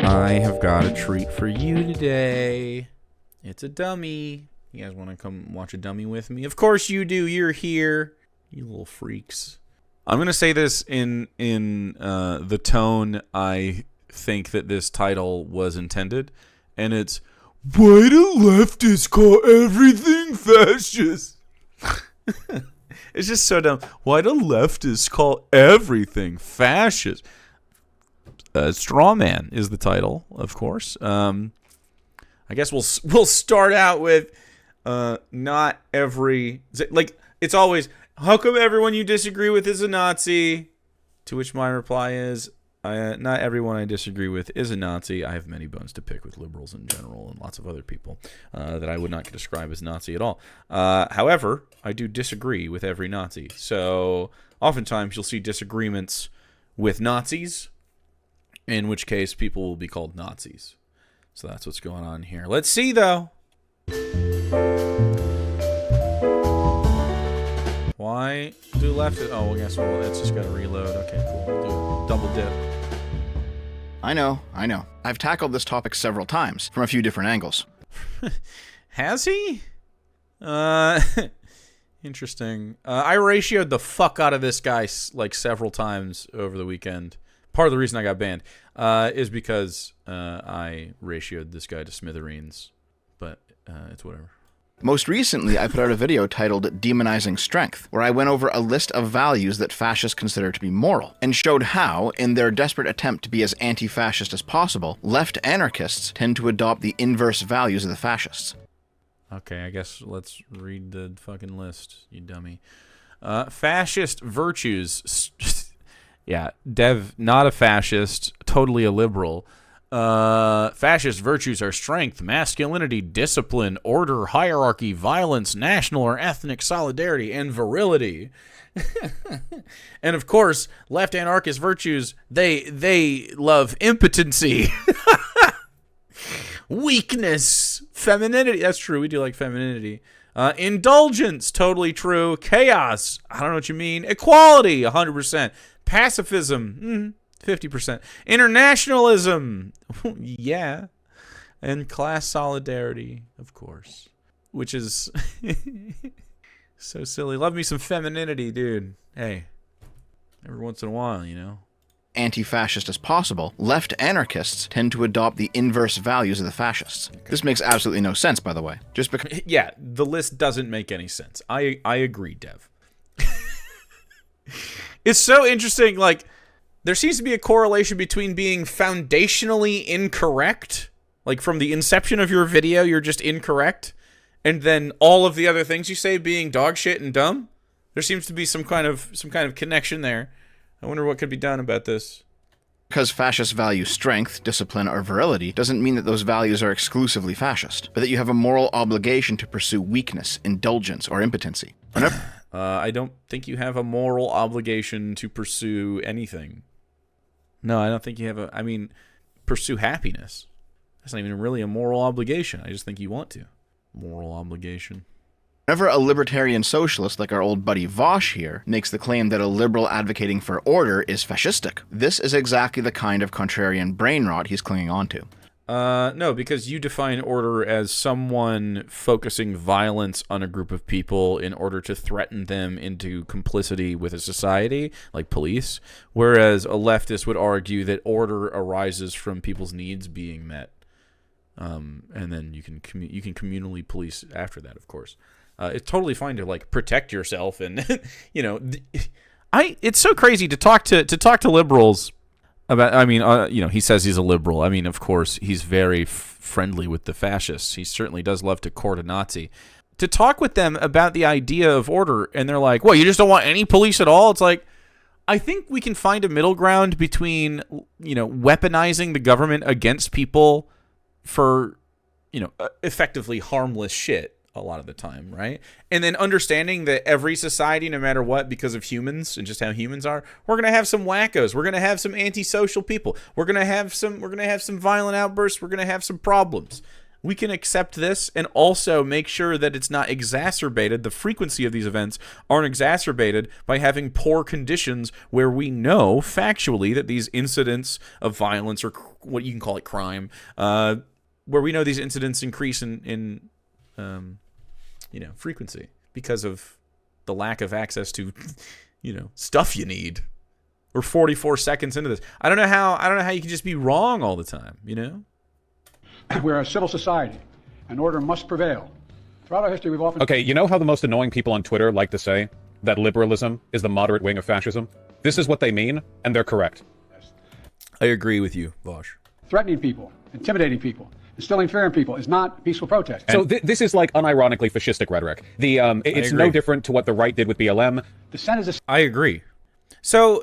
I have got a treat for you today. It's a dummy. You guys want to come watch a dummy with me? Of course you do. You're here. You little freaks. I'm going to say this in the tone I think that this title was intended. And it's, why do leftists call everything fascist? It's just so dumb. Why do leftists call everything fascist? Straw Man is the title, of course. I guess we'll start out with not every, like, it's always, how come everyone you disagree with is a Nazi? To which my reply is, not everyone I disagree with is a Nazi. I have many bones to pick with liberals in general and lots of other people that I would not describe as Nazi at all. However, I do disagree with every Nazi. So oftentimes you'll see disagreements with Nazis, in which case people will be called Nazis. So that's what's going on here. Let's see, though. Why do leftists... Oh, I guess it's just got to reload. Okay, cool. We'll do a double dip. I know. I've tackled this topic several times from a few different angles. Has he? Interesting. I ratioed the fuck out of this guy like several times over the weekend. Part of the reason I got banned is because I ratioed this guy to smithereens. But it's whatever. Most recently, I put out a video titled Demonizing Strength, where I went over a list of values that fascists consider to be moral, and showed how, in their desperate attempt to be as anti-fascist as possible, left anarchists tend to adopt the inverse values of the fascists. Okay, I guess let's read the fucking list, you dummy. Fascist virtues. Yeah, Dev, not a fascist, totally a liberal. Fascist virtues are strength, masculinity, discipline, order, hierarchy, violence, national or ethnic solidarity, and virility. And of course, left anarchist virtues, they love impotency. Weakness, femininity. That's true, we do like femininity. Indulgence, totally true. Chaos, I don't know what you mean. Equality, 100%. Pacifism, 50%. Internationalism, yeah. And class solidarity, of course. Which is so silly. Love me some femininity, dude. Hey, every once in a while, you know. Anti-fascist as possible, left anarchists tend to adopt the inverse values of the fascists. This makes absolutely no sense, by the way. Just because... Yeah, the list doesn't make any sense. I agree, Dev. It's so interesting, like, there seems to be a correlation between being foundationally incorrect, like from the inception of your video, you're just incorrect, and then all of the other things you say being dog shit and dumb. There seems to be some kind of connection there. I wonder what could be done about this. Because fascists value strength, discipline, or virility doesn't mean that those values are exclusively fascist, but that you have a moral obligation to pursue weakness, indulgence, or impotency. I don't think you have a moral obligation to pursue anything. No, I don't think you have pursue happiness. That's not even really a moral obligation. I just think you want to. Moral obligation. Whenever a libertarian socialist like our old buddy Vosh here makes the claim that a liberal advocating for order is fascistic, this is exactly the kind of contrarian brain rot he's clinging on to. No, because you define order as someone focusing violence on a group of people in order to threaten them into complicity with a society, like police, whereas a leftist would argue that order arises from people's needs being met. And then you can communally police after that, of course. It's totally fine to like protect yourself, and you know, it's so crazy to talk to liberals about. He says he's a liberal. I mean, of course, he's very friendly with the fascists. He certainly does love to court a Nazi. To talk with them about the idea of order, and they're like, "Well, you just don't want any police at all." It's like, I think we can find a middle ground between, weaponizing the government against people for, effectively harmless shit a lot of the time, right? And then understanding that every society, no matter what, because of humans and just how humans are, we're gonna have some wackos. We're gonna have some antisocial people. We're gonna have some violent outbursts. We're gonna have some problems. We can accept this and also make sure that it's not exacerbated. The frequency of these events aren't exacerbated by having poor conditions where we know factually that these incidents of violence, or what you can call it, crime, where we know these incidents increase in frequency because of the lack of access to, stuff you need. We're 44 seconds into this. I don't know how you can just be wrong all the time, We're a civil society, and order must prevail. Throughout our history, we've often... Okay, you know how the most annoying people on Twitter like to say that liberalism is the moderate wing of fascism? This is what they mean, and they're correct. I agree with you, Vosh. Threatening people, intimidating people, instilling fear in people is not peaceful protest. So this is like unironically fascistic rhetoric. It's no different to what the right did with BLM. Dissent is I agree. So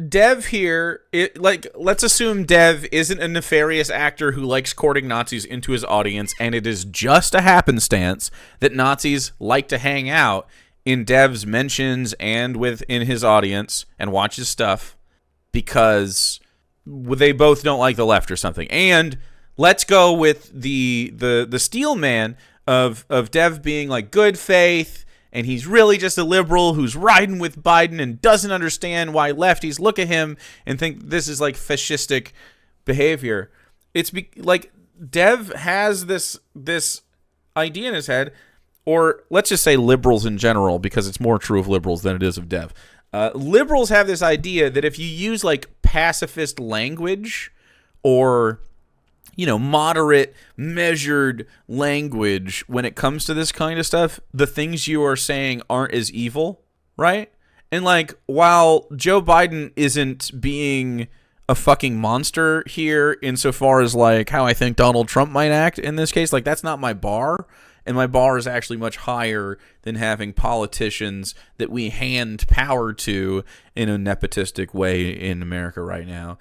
Dev here, let's assume Dev isn't a nefarious actor who likes courting Nazis into his audience, and it is just a happenstance that Nazis like to hang out in Dev's mentions and within his audience and watch his stuff because they both don't like the left or something. And let's go with the steel man of Dev being like good faith, and he's really just a liberal who's riding with Biden and doesn't understand why lefties look at him and think this is like fascistic behavior. It's like Dev has this idea in his head, or let's just say liberals in general, because it's more true of liberals than it is of Dev. Liberals have this idea that if you use like pacifist language or moderate, measured language when it comes to this kind of stuff, the things you are saying aren't as evil, right? And like, while Joe Biden isn't being a fucking monster here insofar as like how I think Donald Trump might act in this case, like that's not my bar. And my bar is actually much higher than having politicians that we hand power to in a nepotistic way in America right now.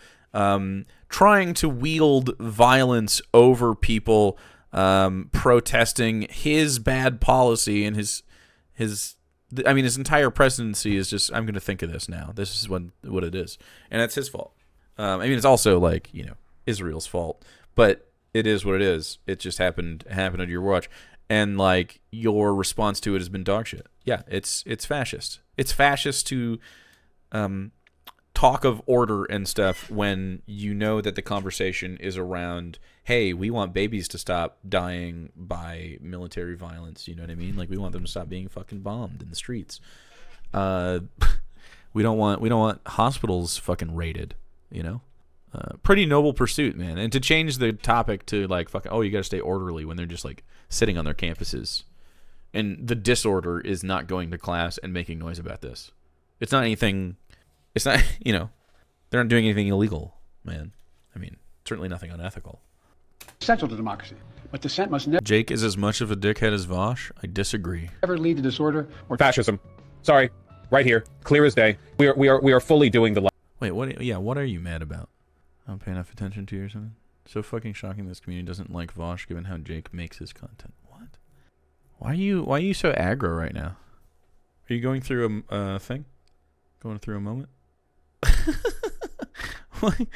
Trying to wield violence over people protesting his bad policy and his entire presidency is just, I'm going to think of this now. This is what it is. And that's his fault. It's also like, Israel's fault, but it is what it is. It just happened under your watch. And like your response to it has been dog shit. Yeah, it's fascist. It's fascist to talk of order and stuff when you know that the conversation is around, hey, we want babies to stop dying by military violence. You know what I mean? Like we want them to stop being fucking bombed in the streets. We don't want hospitals fucking raided. Pretty noble pursuit, man. And to change the topic to like fucking, oh, you got to stay orderly when they're just like sitting on their campuses, and the disorder is not going to class and making noise about this. It's not anything. It's not, they're not doing anything illegal, man. Certainly nothing unethical. essential to democracy. But dissent must never Jake is as much of a dickhead as Vosh. I disagree. lead to disorder or Fascism. Sorry, right here, clear as day. We are fully doing the. Wait, what? Yeah, what are you mad about? I don't pay enough attention to you or something? So fucking shocking this community doesn't like Vosh given how Jake makes his content. What? Why are you so aggro right now? Are you going through a thing? Going through a moment? I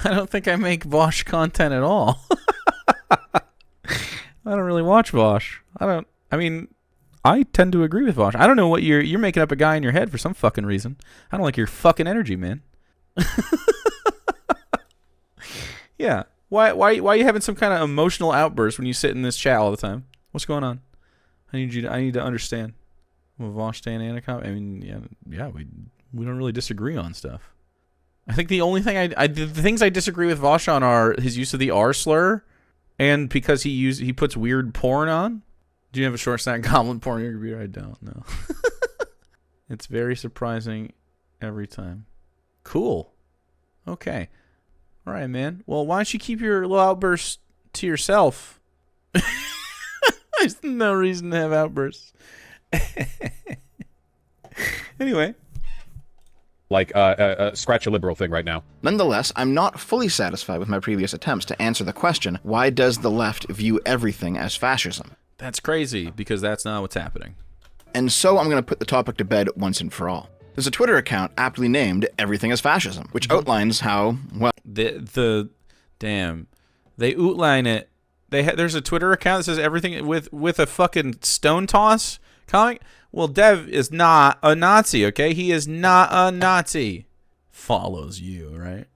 don't think I make Vosh content at all. I don't really watch Vosh. I tend to agree with Vosh. I don't know what you're making up a guy in your head for some fucking reason. I don't like your fucking energy, man. Yeah. Why are you having some kind of emotional outburst when you sit in this chat all the time? What's going on? I need to understand. I'm a Vosh stan and a cop. Yeah, we don't really disagree on stuff. I think the only thing the things I disagree with Vosh on are his use of the R slur, and because he puts weird porn on. Do you have a short stack goblin porn on your computer? I don't know. It's very surprising every time. Cool. Okay. All right, man. Well, why don't you keep your little outbursts to yourself? There's no reason to have outbursts. Anyway. Scratch a liberal thing right now. Nonetheless, I'm not fully satisfied with my previous attempts to answer the question, why does the left view everything as fascism? That's crazy, because that's not what's happening. And so I'm going to put the topic to bed once and for all. There's a Twitter account aptly named Everything is Fascism, which outlines how, well... Damn. They outline it there's a Twitter account that says everything with a fucking stone toss comic. Well, Dev is not a Nazi, okay? He is not a Nazi. Follows you, right?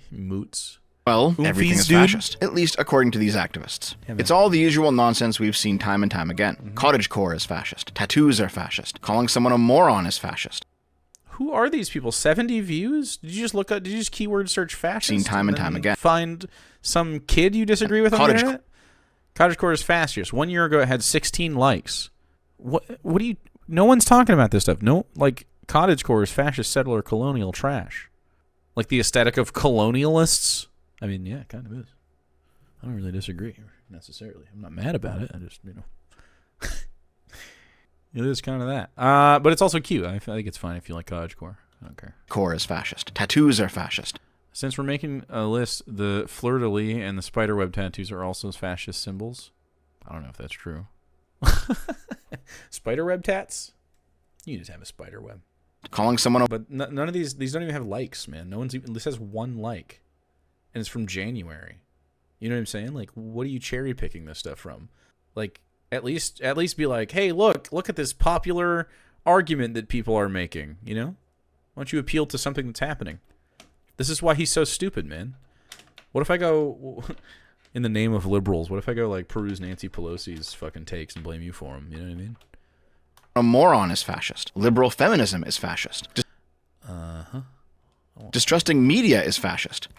Moots. Well, everything is dude. fascist, at least according to these activists. Yeah, it's all the usual nonsense we've seen time and time again. Cottagecore is fascist. Tattoos are fascist. Calling someone a moron is fascist. Who are these people? 70 views? Did you just look up? Did you just keyword search fascist? Seen time and time again. Find some kid you disagree with on the internet? Cottagecore is fascist. 1 year ago, it had 16 likes. What do you... No one's talking about this stuff. No, like, cottagecore is fascist, settler, colonial trash. Like the aesthetic of colonialists. I mean, yeah, it kind of is. I don't really disagree necessarily. I'm not mad about it. I just, it is kind of that. But it's also cute. I think it's fine if you like cottagecore. I don't care. Core is fascist. Tattoos are fascist. Since we're making a list, the fleur-de-lis and the spiderweb tattoos are also fascist symbols. I don't know if that's true. Spiderweb tats? You just have a spiderweb. Calling someone... But none of these don't even have likes, man. No one's even... This has 1 like. And it's from January. You know what I'm saying? Like, what are you cherry picking this stuff from? Like, at least be like, hey, look at this popular argument that people are making, you know? Why don't you appeal to something that's happening? This is why he's so stupid, man. What if I go, in the name of liberals, what if I go, like, peruse Nancy Pelosi's fucking takes and blame you for them? You know what I mean? A moron is fascist. Liberal feminism is fascist. Distrusting media is fascist.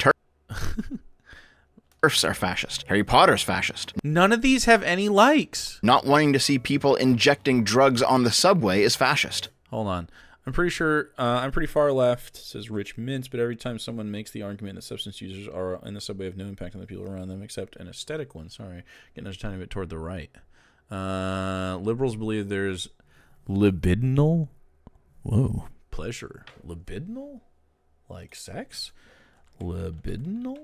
TERFs are fascist. Harry Potter's fascist. None of these have any likes. Not wanting to see people injecting drugs on the subway is fascist. Hold on. I'm pretty sure, I'm pretty far left, says Rich Mintz, but every time someone makes the argument that substance users are in the subway have no impact on the people around them except an aesthetic one. Sorry. Getting a tiny bit toward the right. Liberals believe there's libidinal? Whoa. Pleasure. Libidinal? Like sex? Libidinal?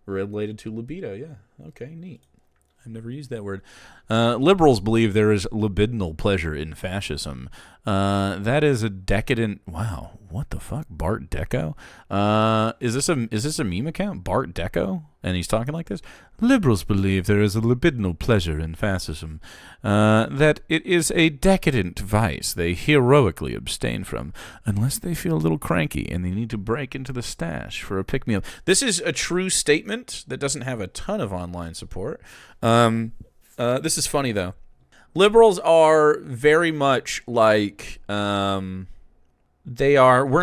Related to libido, yeah. Okay, neat. I've never used that word. Liberals believe there is libidinal pleasure in fascism. That is a decadent... Wow, what the fuck? Bart Deco? Is this a meme account? Bart Deco? And he's talking like this? Liberals believe there is a libidinal pleasure in fascism. That it is a decadent vice they heroically abstain from, unless they feel a little cranky and they need to break into the stash for a pick-me-up. This is a true statement that doesn't have a ton of online support. This is funny, though. Liberals are very much like... we're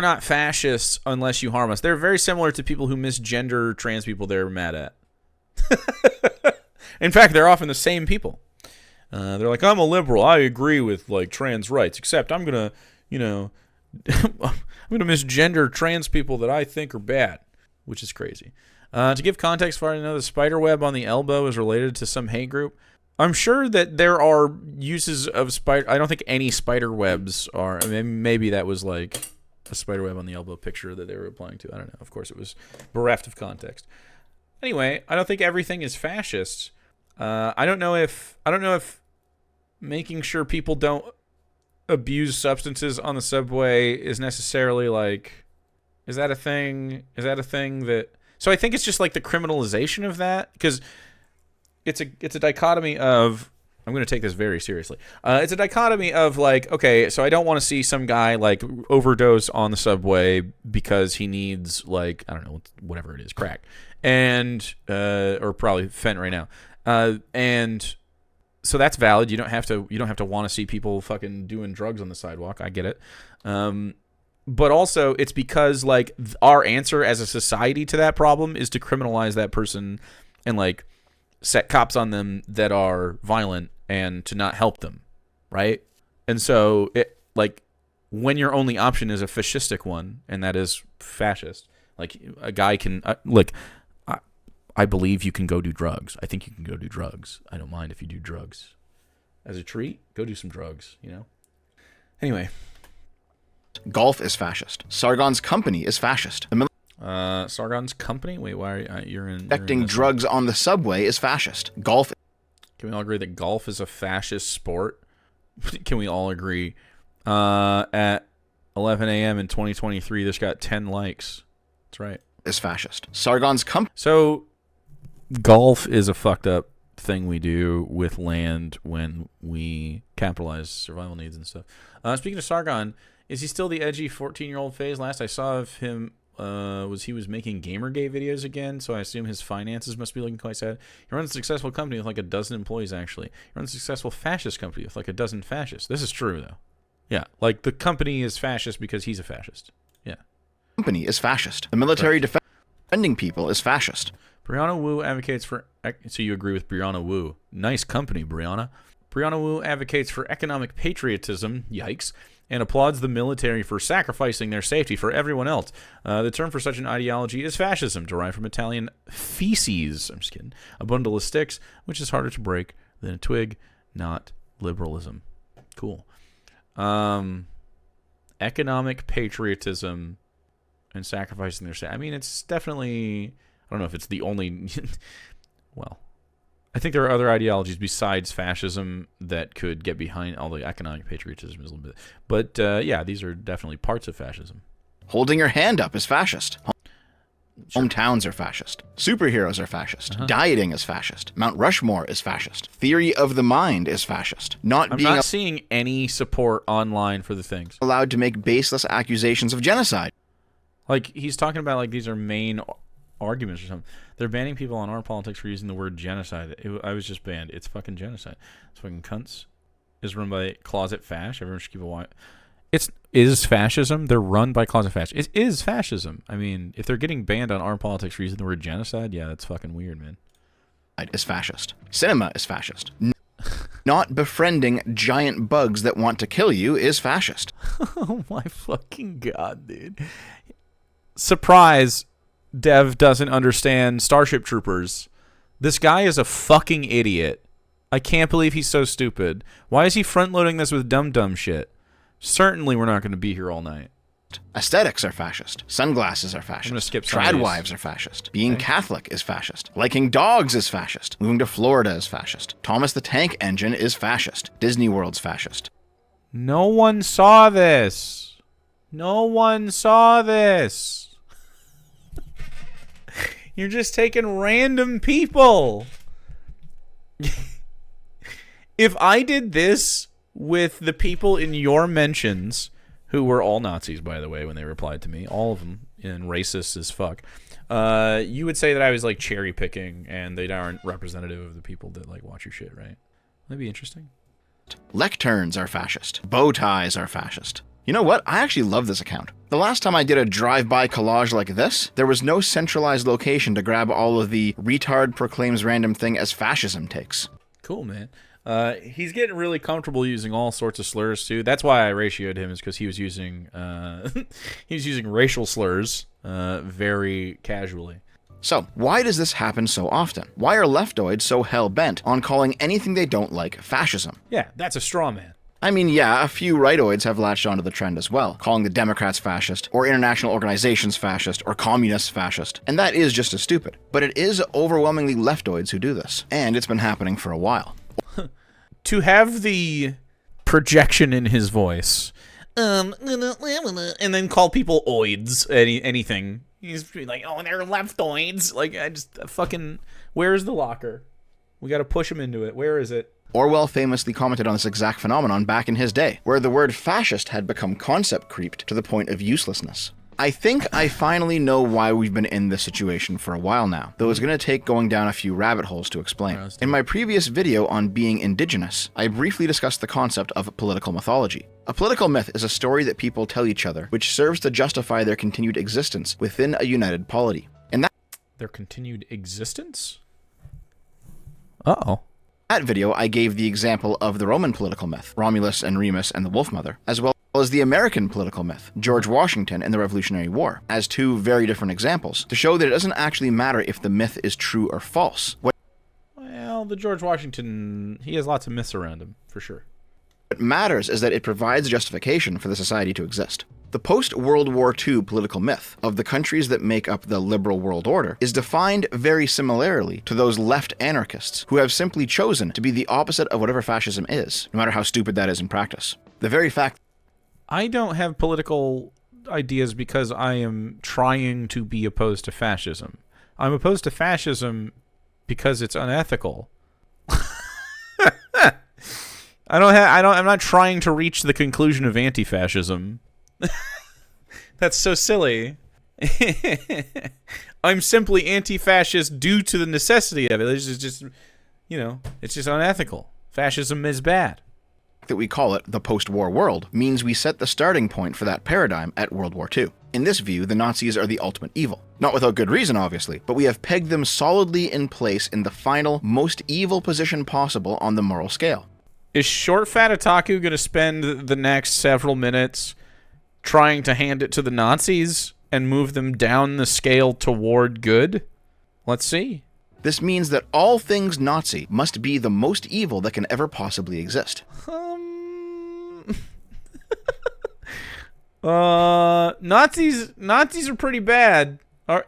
not fascists unless you harm us. They're very similar to people who misgender trans people they're mad at. In fact, they're often the same people. They're like, I'm a liberal. I agree with like trans rights, except I'm gonna, I'm gonna misgender trans people that I think are bad, which is crazy. To give context, for I know the spider web on the elbow is related to some hate group. I'm sure that there are uses of spider. I don't think any spider webs are. I mean, maybe that was like a spider web on the elbow picture that they were applying to. I don't know. Of course, it was bereft of context. Anyway, I don't think everything is fascist. I don't know if making sure people don't abuse substances on the subway is necessarily like. Is that a thing? Is that a thing that? So I think it's just like the criminalization of that, because it's a dichotomy of, I'm going to take this very seriously. It's a dichotomy of like, okay, so I don't want to see some guy like overdose on the subway because he needs like, I don't know, whatever it is, crack, and or probably fent right now, and so that's valid. You don't have to want to see people fucking doing drugs on the sidewalk. I get it. But also it's because like our answer as a society to that problem is to criminalize that person and like set cops on them that are violent and to not help them, right? And so it like when your only option is a fascistic one, and that is fascist, like a guy can I believe you can go do drugs. I think you can go do drugs. I don't mind if you do drugs. As a treat, go do some drugs, you know? Anyway. Golf is fascist. Sargon's company is fascist. Sargon's company? Wait, why are you're in... Injecting drugs on the subway is fascist. Golf... Can we all agree that golf is a fascist sport? Can we all agree? At 11 a.m. in 2023, this got 10 likes. That's right. Is fascist. Sargon's company... So, golf is a fucked up thing we do with land when we capitalize survival needs and stuff. Speaking of Sargon, is he still the edgy 14-year-old phase? Last I saw of him was making Gamergate videos again, so I assume his finances must be looking quite sad. He runs a successful company with like a dozen employees, actually. He runs a successful fascist company with like a dozen fascists. This is true, though. Yeah, like the company is fascist because he's a fascist. Yeah. Company is fascist. The military defending people is fascist. Brianna Wu advocates for... So you agree with Brianna Wu. Nice company, Brianna. Brianna Wu advocates for economic patriotism, yikes, and applauds the military for sacrificing their safety for everyone else. The term for such an ideology is fascism, derived from Italian feces, I'm just kidding, a bundle of sticks, which is harder to break than a twig, not liberalism. Cool. Economic patriotism and sacrificing their safety. I mean, it's definitely... I don't know if it's the only... well... I think there are other ideologies besides fascism that could get behind, although economic patriotism is a little bit. But yeah, these are definitely parts of fascism. Holding your hand up is fascist. Sure. Hometowns are fascist. Superheroes are fascist. Dieting is fascist. Mount Rushmore is fascist. Theory of the mind is fascist. I'm not seeing any support online for the things. Allowed to make baseless accusations of genocide. Like, he's talking about like these are main arguments or something. They're banning people on our politics for using the word genocide. I was just banned. It's fucking genocide. It's fucking cunts. Is run by Closet Fash. Everyone should keep a watch. It is fascism. They're run by Closet Fash. It is fascism. I mean, if they're getting banned on our politics for using the word genocide, yeah, that's fucking weird, man. Is fascist. Cinema is fascist. Not befriending giant bugs that want to kill you is fascist. Oh my fucking god, dude. Surprise. Dev doesn't understand Starship Troopers. This guy is a fucking idiot. I can't believe he's so stupid. Why is he front-loading this with dumb shit? Certainly we're not going to be here all night. Aesthetics are fascist. Sunglasses are fascist. I'm going to skip some of these. Tradwives are fascist. Being Catholic is fascist. Liking dogs is fascist. Moving to Florida is fascist. Thomas the Tank Engine is fascist. Disney World's fascist. No one saw this. No one saw this. You're just taking random people. If I did this with the people in your mentions, who were all Nazis, by the way, when they replied to me, all of them, and racist as fuck, you would say that I was like cherry picking and they aren't representative of the people that like watch your shit, right? That'd be interesting. Lecterns are fascist. Bow ties are fascist. You know what? I actually love this account. The last time I did a drive-by collage like this, there was no centralized location to grab all of the retard proclaims random thing as fascism takes. Cool, man. He's getting really comfortable using all sorts of slurs too. That's why I ratioed him, is because he was using racial slurs very casually. So, why does this happen so often? Why are leftoids so hell-bent on calling anything they don't like fascism? Yeah, that's a straw man. I mean, yeah, a few rightoids have latched onto the trend as well, calling the Democrats fascist, or international organizations fascist, or communists fascist, and that is just as stupid. But it is overwhelmingly leftoids who do this, and it's been happening for a while. To have the projection in his voice, and then call people oids, anything. He's like, oh, they're leftoids. Like, where's the locker? We got to push him into it. Where is it? Orwell famously commented on this exact phenomenon back in his day, where the word fascist had become concept creeped to the point of uselessness. I think I finally know why we've been in this situation for a while now, though it's going to take going down a few rabbit holes to explain. In my previous video on being indigenous, I briefly discussed the concept of political mythology. A political myth is a story that people tell each other, which serves to justify their continued existence within a united polity. And their continued existence? Uh-oh. In that video, I gave the example of the Roman political myth, Romulus and Remus and the Wolf Mother, as well as the American political myth, George Washington and the Revolutionary War, as two very different examples, to show that it doesn't actually matter if the myth is true or false. Well, the George Washington, he has lots of myths around him, for sure. What matters is that it provides justification for the society to exist. The post-World War II political myth of the countries that make up the liberal world order is defined very similarly to those left anarchists who have simply chosen to be the opposite of whatever fascism is, no matter how stupid that is in practice. The very fact I don't have political ideas because I am trying to be opposed to fascism. I'm opposed to fascism because it's unethical. I'm not trying to reach the conclusion of anti-fascism. That's so silly. I'm simply anti-fascist due to the necessity of it. It's just, it's just unethical. Fascism is bad. That we call it the post-war world means we set the starting point for that paradigm at World War II. In this view, the Nazis are the ultimate evil. Not without good reason, obviously, but we have pegged them solidly in place in the final, most evil position possible on the moral scale. Is short fat Otaku going to spend the next several minutes trying to hand it to the Nazis and move them down the scale toward good? Let's see. This means that all things Nazi must be the most evil that can ever possibly exist. Nazis are pretty bad.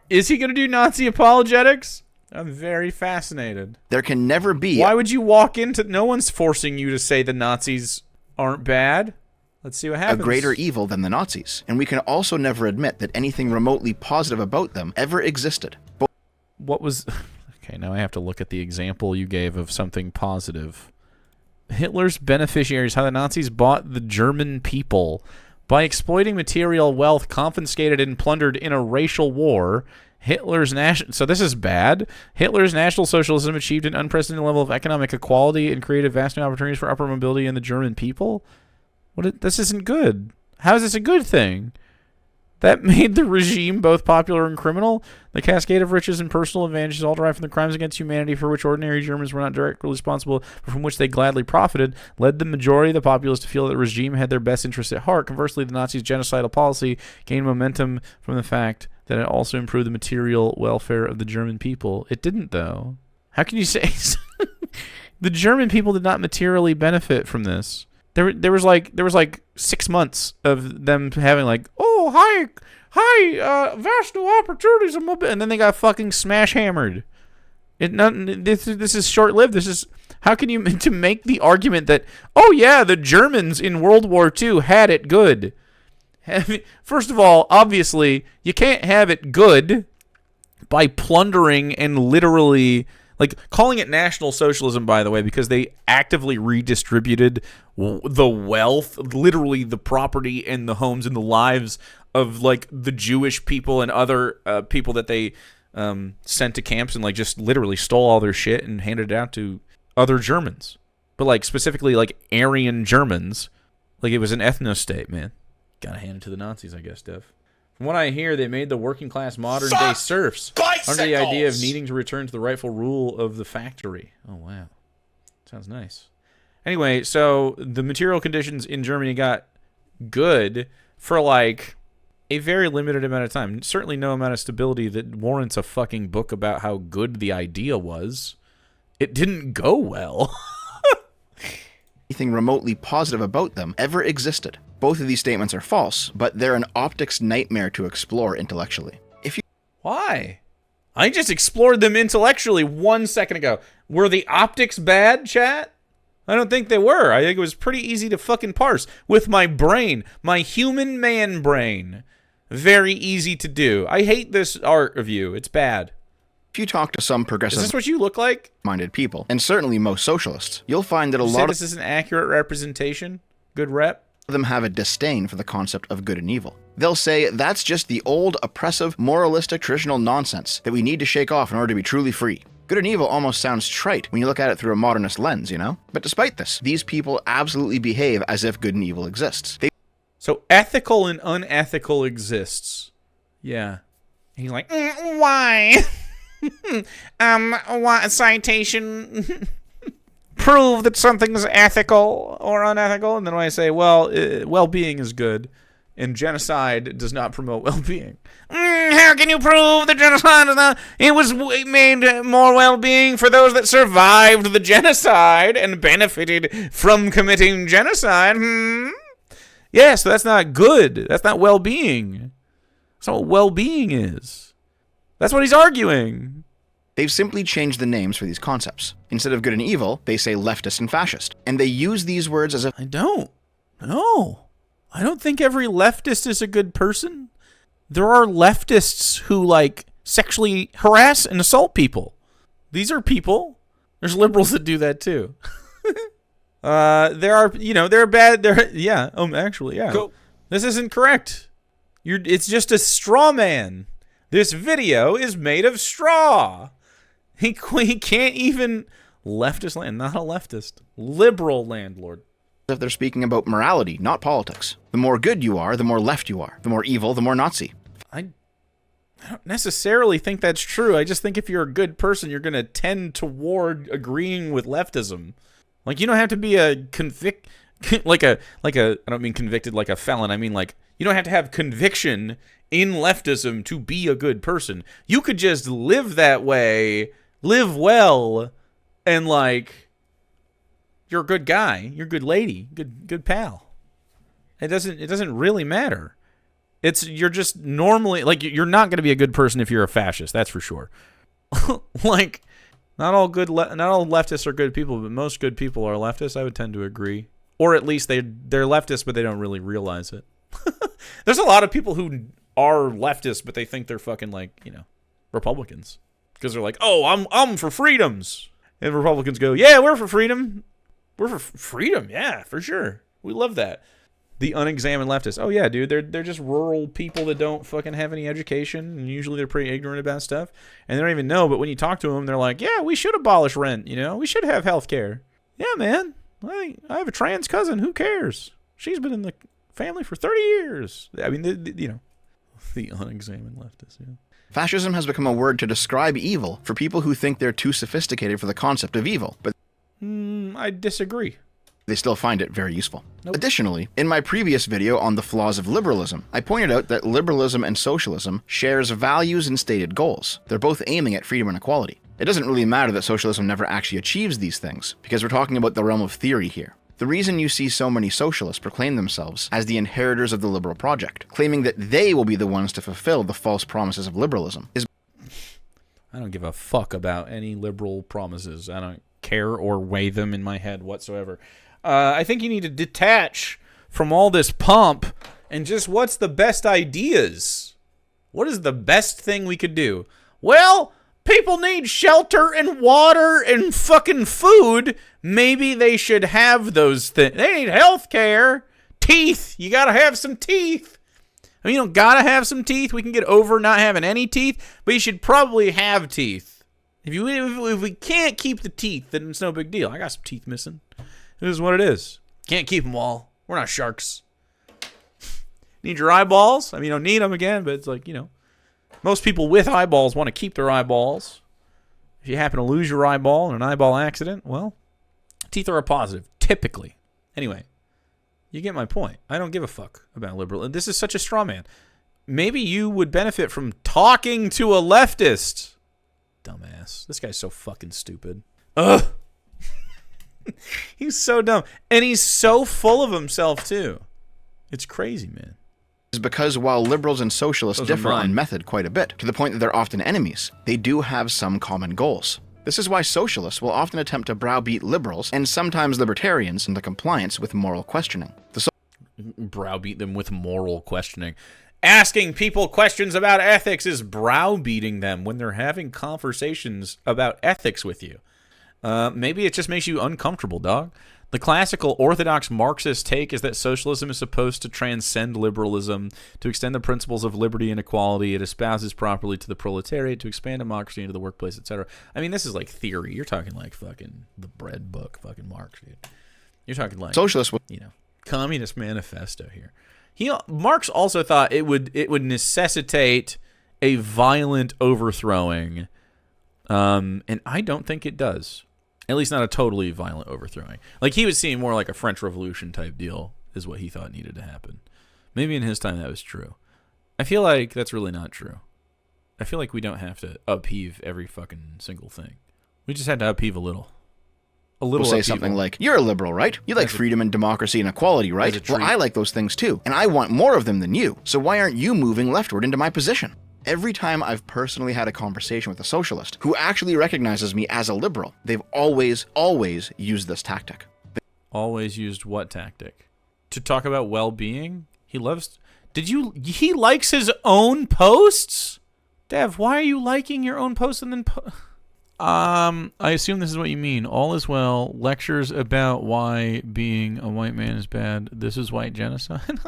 Is he going to do Nazi apologetics? I'm very fascinated. There can never be... Why would you walk into... No one's forcing you to say the Nazis aren't bad. Let's see what happens. A greater evil than the Nazis. And we can also never admit that anything remotely positive about them ever existed. What was... Okay, now I have to look at the example you gave of something positive. Hitler's beneficiaries, how the Nazis bought the German people by exploiting material wealth confiscated and plundered in a racial war. So this is bad. Hitler's National Socialism achieved an unprecedented level of economic equality and created vast new opportunities for upper mobility in the German people. This isn't good. How is this a good thing? That made the regime both popular and criminal. The cascade of riches and personal advantages all derived from the crimes against humanity for which ordinary Germans were not directly responsible, but from which they gladly profited, led the majority of the populace to feel that the regime had their best interests at heart. Conversely, the Nazis' genocidal policy gained momentum from the fact that it also improved the material welfare of the German people. It didn't, though. How can you say... The German people did not materially benefit from this. There was like 6 months of them having like, oh, hi, vast new opportunities, and then they got fucking smash hammered. This is short lived. This is, how can you to make the argument that, oh yeah, the Germans in World War II had it good. First of all, obviously you can't have it good by plundering and literally. Like, calling it National Socialism, by the way, because they actively redistributed the wealth, literally the property and the homes and the lives of, like, the Jewish people and other people that they sent to camps and, like, just literally stole all their shit and handed it out to other Germans. But, like, specifically, like, Aryan Germans. Like, it was an ethno-state, man. Gotta hand it to the Nazis, I guess, Dev. From what I hear, they made the working class modern-day serfs under the idea of needing to return to the rightful rule of the factory. Oh, wow. Sounds nice. Anyway, so the material conditions in Germany got good for, like, a very limited amount of time. Certainly no amount of stability that warrants a fucking book about how good the idea was. It didn't go well. Anything remotely positive about them ever existed. Both of these statements are false, but they're an optics nightmare to explore intellectually. Why? I just explored them intellectually 1 second ago. Were the optics bad, chat? I don't think they were. I think it was pretty easy to fucking parse with my brain, my human man brain. Very easy to do. I hate this art of you. It's bad. If you talk to some progressive... Is this what you look like? ...minded people, and certainly most socialists, you'll find that a lot of... This is an accurate representation? Good rep? ...them have a disdain for the concept of good and evil. They'll say that's just the old, oppressive, moralistic, traditional nonsense that we need to shake off in order to be truly free. Good and evil almost sounds trite when you look at it through a modernist lens, you know? But despite this, these people absolutely behave as if good and evil exists. So ethical and unethical exists. Yeah. And he's like, why? Citation... prove that something's ethical or unethical, and then when I say, well, well-being is good, and genocide does not promote well-being. How can you prove that genocide is not? It was made more well-being for those that survived the genocide and benefited from committing genocide. Yeah, so that's not good. That's not well-being. That's not what well-being is. That's what he's arguing. They've simply changed the names for these concepts. Instead of good and evil, they say leftist and fascist. And they use these words as if... I don't. No. I don't think every leftist is a good person. There are leftists who, like, sexually harass and assault people. These are people. There's liberals that do that, too. There are, they're bad. Yeah. Actually, yeah. Cool. This isn't correct. It's just a straw man. This video is made of straw. He can't even leftist land, not a leftist, liberal landlord. If they're speaking about morality, not politics. The more good you are, the more left you are. The more evil, the more Nazi. I don't necessarily think that's true. I just think if you're a good person, you're going to tend toward agreeing with leftism. Like, you don't have to be a I don't mean convicted like a felon. I mean, like, you don't have to have conviction in leftism to be a good person. You could just live that way, live well, and, like, you're a good guy, you're a good lady, good pal. It doesn't really matter. You're just normally, like, you're not going to be a good person if you're a fascist, that's for sure. Like, not all leftists are good people, but most good people are leftists. I would tend to agree. Or at least they're leftists, but they don't really realize it. There's a lot of people who are leftists, but they think they're fucking, like, Republicans. Because they're like, oh, I'm for freedoms. And Republicans go, yeah, we're for freedom. We're for freedom, yeah, for sure. We love that. The unexamined leftists. Oh, yeah, dude, they're just rural people that don't fucking have any education, and usually they're pretty ignorant about stuff, and they don't even know, but when you talk to them, they're like, yeah, we should abolish rent, we should have health care. Yeah, man, I have a trans cousin, who cares? She's been in the family for 30 years. I mean, the unexamined leftists, yeah. Fascism has become a word to describe evil for people who think they're too sophisticated for the concept of evil, but I disagree. They still find it very useful. Nope. Additionally, in my previous video on the flaws of liberalism, I pointed out that liberalism and socialism shares values and stated goals. They're both aiming at freedom and equality. It doesn't really matter that socialism never actually achieves these things, because we're talking about the realm of theory here. The reason you see so many socialists proclaim themselves as the inheritors of the liberal project, claiming that they will be the ones to fulfill the false promises of liberalism, is I don't give a fuck about any liberal promises. I don't care or weigh them in my head whatsoever. I think you need to detach from all this pomp and just what's the best ideas? What is the best thing we could do? Well, people need shelter and water and fucking food. Maybe they should have those things. They need health care. Teeth. You gotta have some teeth. I mean, you don't gotta have some teeth. We can get over not having any teeth, but you should probably have teeth. If we can't keep the teeth, then it's no big deal. I got some teeth missing. It is what it is. Can't keep them all. We're not sharks. Need your eyeballs? I mean, you don't need them again, but it's like, most people with eyeballs want to keep their eyeballs. If you happen to lose your eyeball in an eyeball accident, well, teeth are a positive, typically. Anyway, you get my point. I don't give a fuck about liberal. This is such a straw man. Maybe you would benefit from talking to a leftist. Dumbass. This guy's so fucking stupid. Ugh. He's so dumb. And he's so full of himself, too. It's crazy, man. Is because while liberals and socialists differ on method quite a bit, to the point that they're often enemies, they do have some common goals. This is why socialists will often attempt to browbeat liberals, and sometimes libertarians, into compliance with moral questioning. Browbeat them with moral questioning. Asking people questions about ethics is browbeating them when they're having conversations about ethics with you. Maybe it just makes you uncomfortable, dog. The classical orthodox Marxist take is that socialism is supposed to transcend liberalism, to extend the principles of liberty and equality. It espouses properly to the proletariat, to expand democracy into the workplace, etc. I mean, this is like theory. You're talking like fucking the bread book, fucking Marx, dude. You're talking like socialist, Communist Manifesto here. Marx also thought it would necessitate a violent overthrowing, and I don't think it does. At least not a totally violent overthrowing. Like, he was seeing more like a French Revolution type deal is what he thought needed to happen. Maybe in his time that was true. I feel like that's really not true. I feel like we don't have to upheave every fucking single thing. We just had to upheave a little. We'll say something like, you're a liberal, right? You like freedom and democracy and equality, right? Well, I like those things too, and I want more of them than you. So why aren't you moving leftward into my position? Every time I've personally had a conversation with a socialist who actually recognizes me as a liberal, they've always used this tactic. Always used what tactic? To talk about well-being? He likes his own posts? Dev, why are you liking your own posts and then I assume this is what you mean. All is well. Lectures about why being a white man is bad. This is white genocide.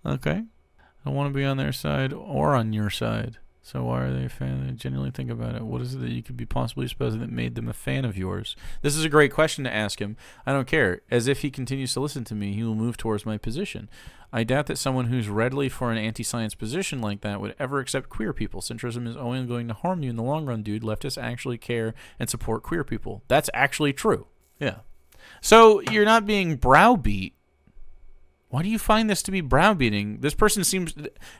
Okay. I don't want to be on their side or on your side. So why are they a fan? They genuinely think about it. What is it that you could be possibly supposing that made them a fan of yours? This is a great question to ask him. I don't care. As if he continues to listen to me, he will move towards my position. I doubt that someone who's readily for an anti-science position like that would ever accept queer people. Centrism is only going to harm you in the long run, dude. Leftists actually care and support queer people. That's actually true. Yeah. So you're not being browbeat. Why do you find this to be browbeating? This person seems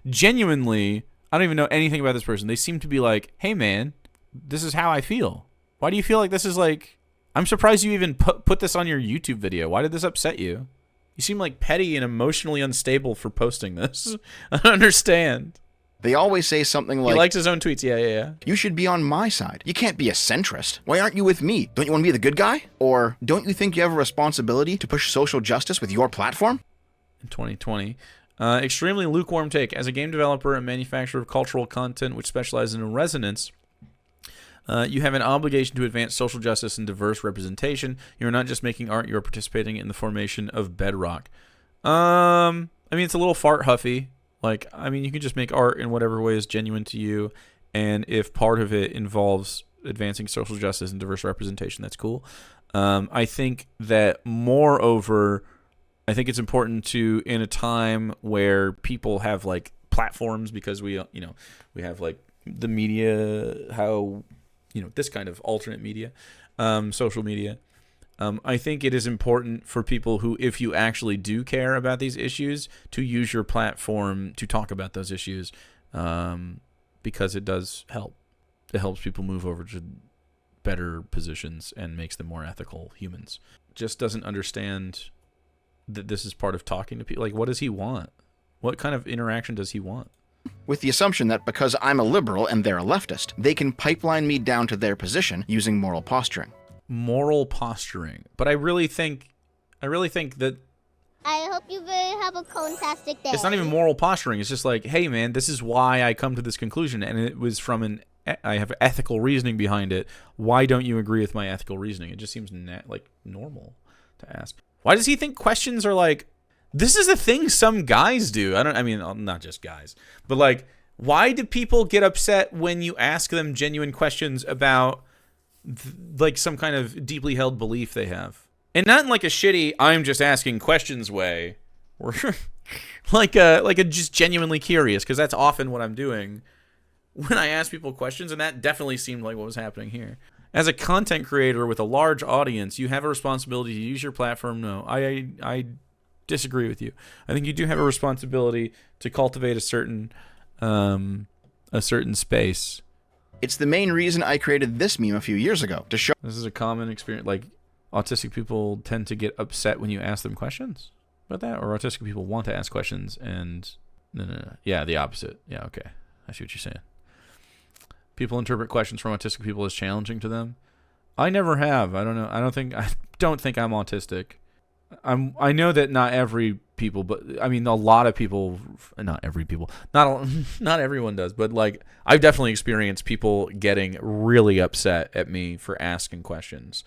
genuinely... I don't even know anything about this person. They seem to be like, hey, man, this is how I feel. Why do you feel like this is like... I'm surprised you even put this on your YouTube video. Why did this upset you? You seem like petty and emotionally unstable for posting this. I don't understand. They always say something like... He likes his own tweets. Yeah. You should be on my side. You can't be a centrist. Why aren't you with me? Don't you want to be the good guy? Or don't you think you have a responsibility to push social justice with your platform? In 2020... extremely lukewarm take. As a game developer and manufacturer of cultural content which specializes in resonance, you have an obligation to advance social justice and diverse representation. You're not just making art, you're participating in the formation of bedrock. I mean, it's a little fart huffy. Like, I mean, you can just make art in whatever way is genuine to you, and if part of it involves advancing social justice and diverse representation, that's cool. I think that, moreover... I think it's important to, in a time where people have like platforms, because we have like the media, how, this kind of alternate media, social media. I think it is important for people who, if you actually do care about these issues, to use your platform to talk about those issues, because it does help. It helps people move over to better positions and makes them more ethical humans. Just doesn't understand that this is part of talking to people. Like, what does he want? What kind of interaction does he want? With the assumption that because I'm a liberal and they're a leftist, they can pipeline me down to their position using moral posturing. Moral posturing. But I really think that... I hope you have a fantastic day. It's not even moral posturing. It's just like, hey, man, this is why I come to this conclusion. And it was from I have ethical reasoning behind it. Why don't you agree with my ethical reasoning? It just seems like normal to ask. Why does he think questions are like... This is a thing some guys do. I mean, not just guys. But like, why do people get upset when you ask them genuine questions about like some kind of deeply held belief they have? And not in like a shitty, I'm just asking questions way. Or like a just genuinely curious, because that's often what I'm doing when I ask people questions. And that definitely seemed like what was happening here. As a content creator with a large audience, you have a responsibility to use your platform. No, I disagree with you. I think you do have a responsibility to cultivate a certain space. It's the main reason I created this meme a few years ago, to show... This is a common experience. Like, autistic people tend to get upset when you ask them questions about that, or autistic people want to ask questions and... No. Yeah, the opposite. Yeah, okay. I see what you're saying. People interpret questions from autistic people as challenging to them. I never have. I don't know. I don't think I'm autistic. I know that not every people, but I mean a lot of people. Not every people. Not everyone does. But like, I've definitely experienced people getting really upset at me for asking questions.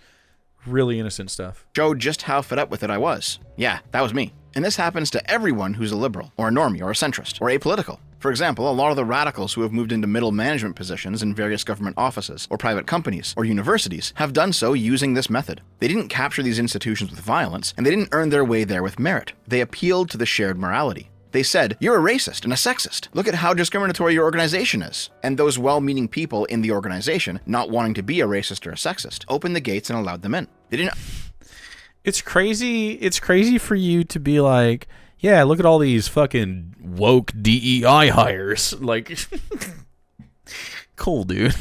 Really innocent stuff. Showed just how fed up with it I was. Yeah, that was me. And this happens to everyone who's a liberal, or a normie, or a centrist, or apolitical. For example, a lot of the radicals who have moved into middle management positions in various government offices, or private companies, or universities, have done so using this method. They didn't capture these institutions with violence, and they didn't earn their way there with merit. They appealed to the shared morality. They said, you're a racist and a sexist. Look at how discriminatory your organization is. And those well-meaning people in the organization, not wanting to be a racist or a sexist, opened the gates and allowed them in. They didn't... It's crazy for you to be like, yeah, look at all these fucking woke DEI hires. Like, cool, dude.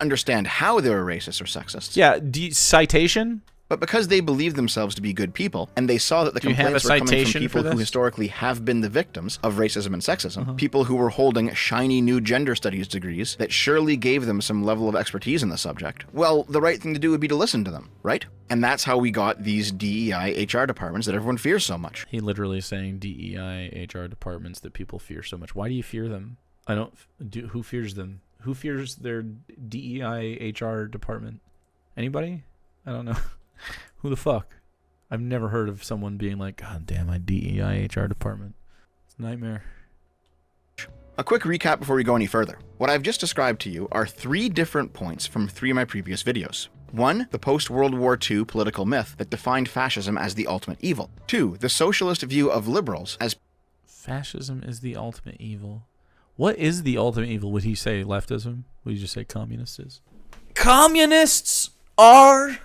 Understand how they were racist or sexist. Yeah, citation? But because they believed themselves to be good people, and they saw that the complaints were coming from people who historically have been the victims of racism and sexism, people who were holding shiny new gender studies degrees that surely gave them some level of expertise in the subject, well, the right thing to do would be to listen to them, right? And that's how we got these DEI HR departments that everyone fears so much. He literally is saying DEI HR departments that people fear so much. Why do you fear them? Who fears them? Who fears their DEI HR department? Anybody? I don't know. Who the fuck? I've never heard of someone being like, God damn, my DEI HR department. It's a nightmare. A quick recap before we go any further. What I've just described to you are 3 different points from 3 of my previous videos. 1. The post-World War II political myth that defined fascism as the ultimate evil. 2. The socialist view of liberals as... Fascism is the ultimate evil. What is the ultimate evil? Would he say leftism? Would he just say communist is? Communists are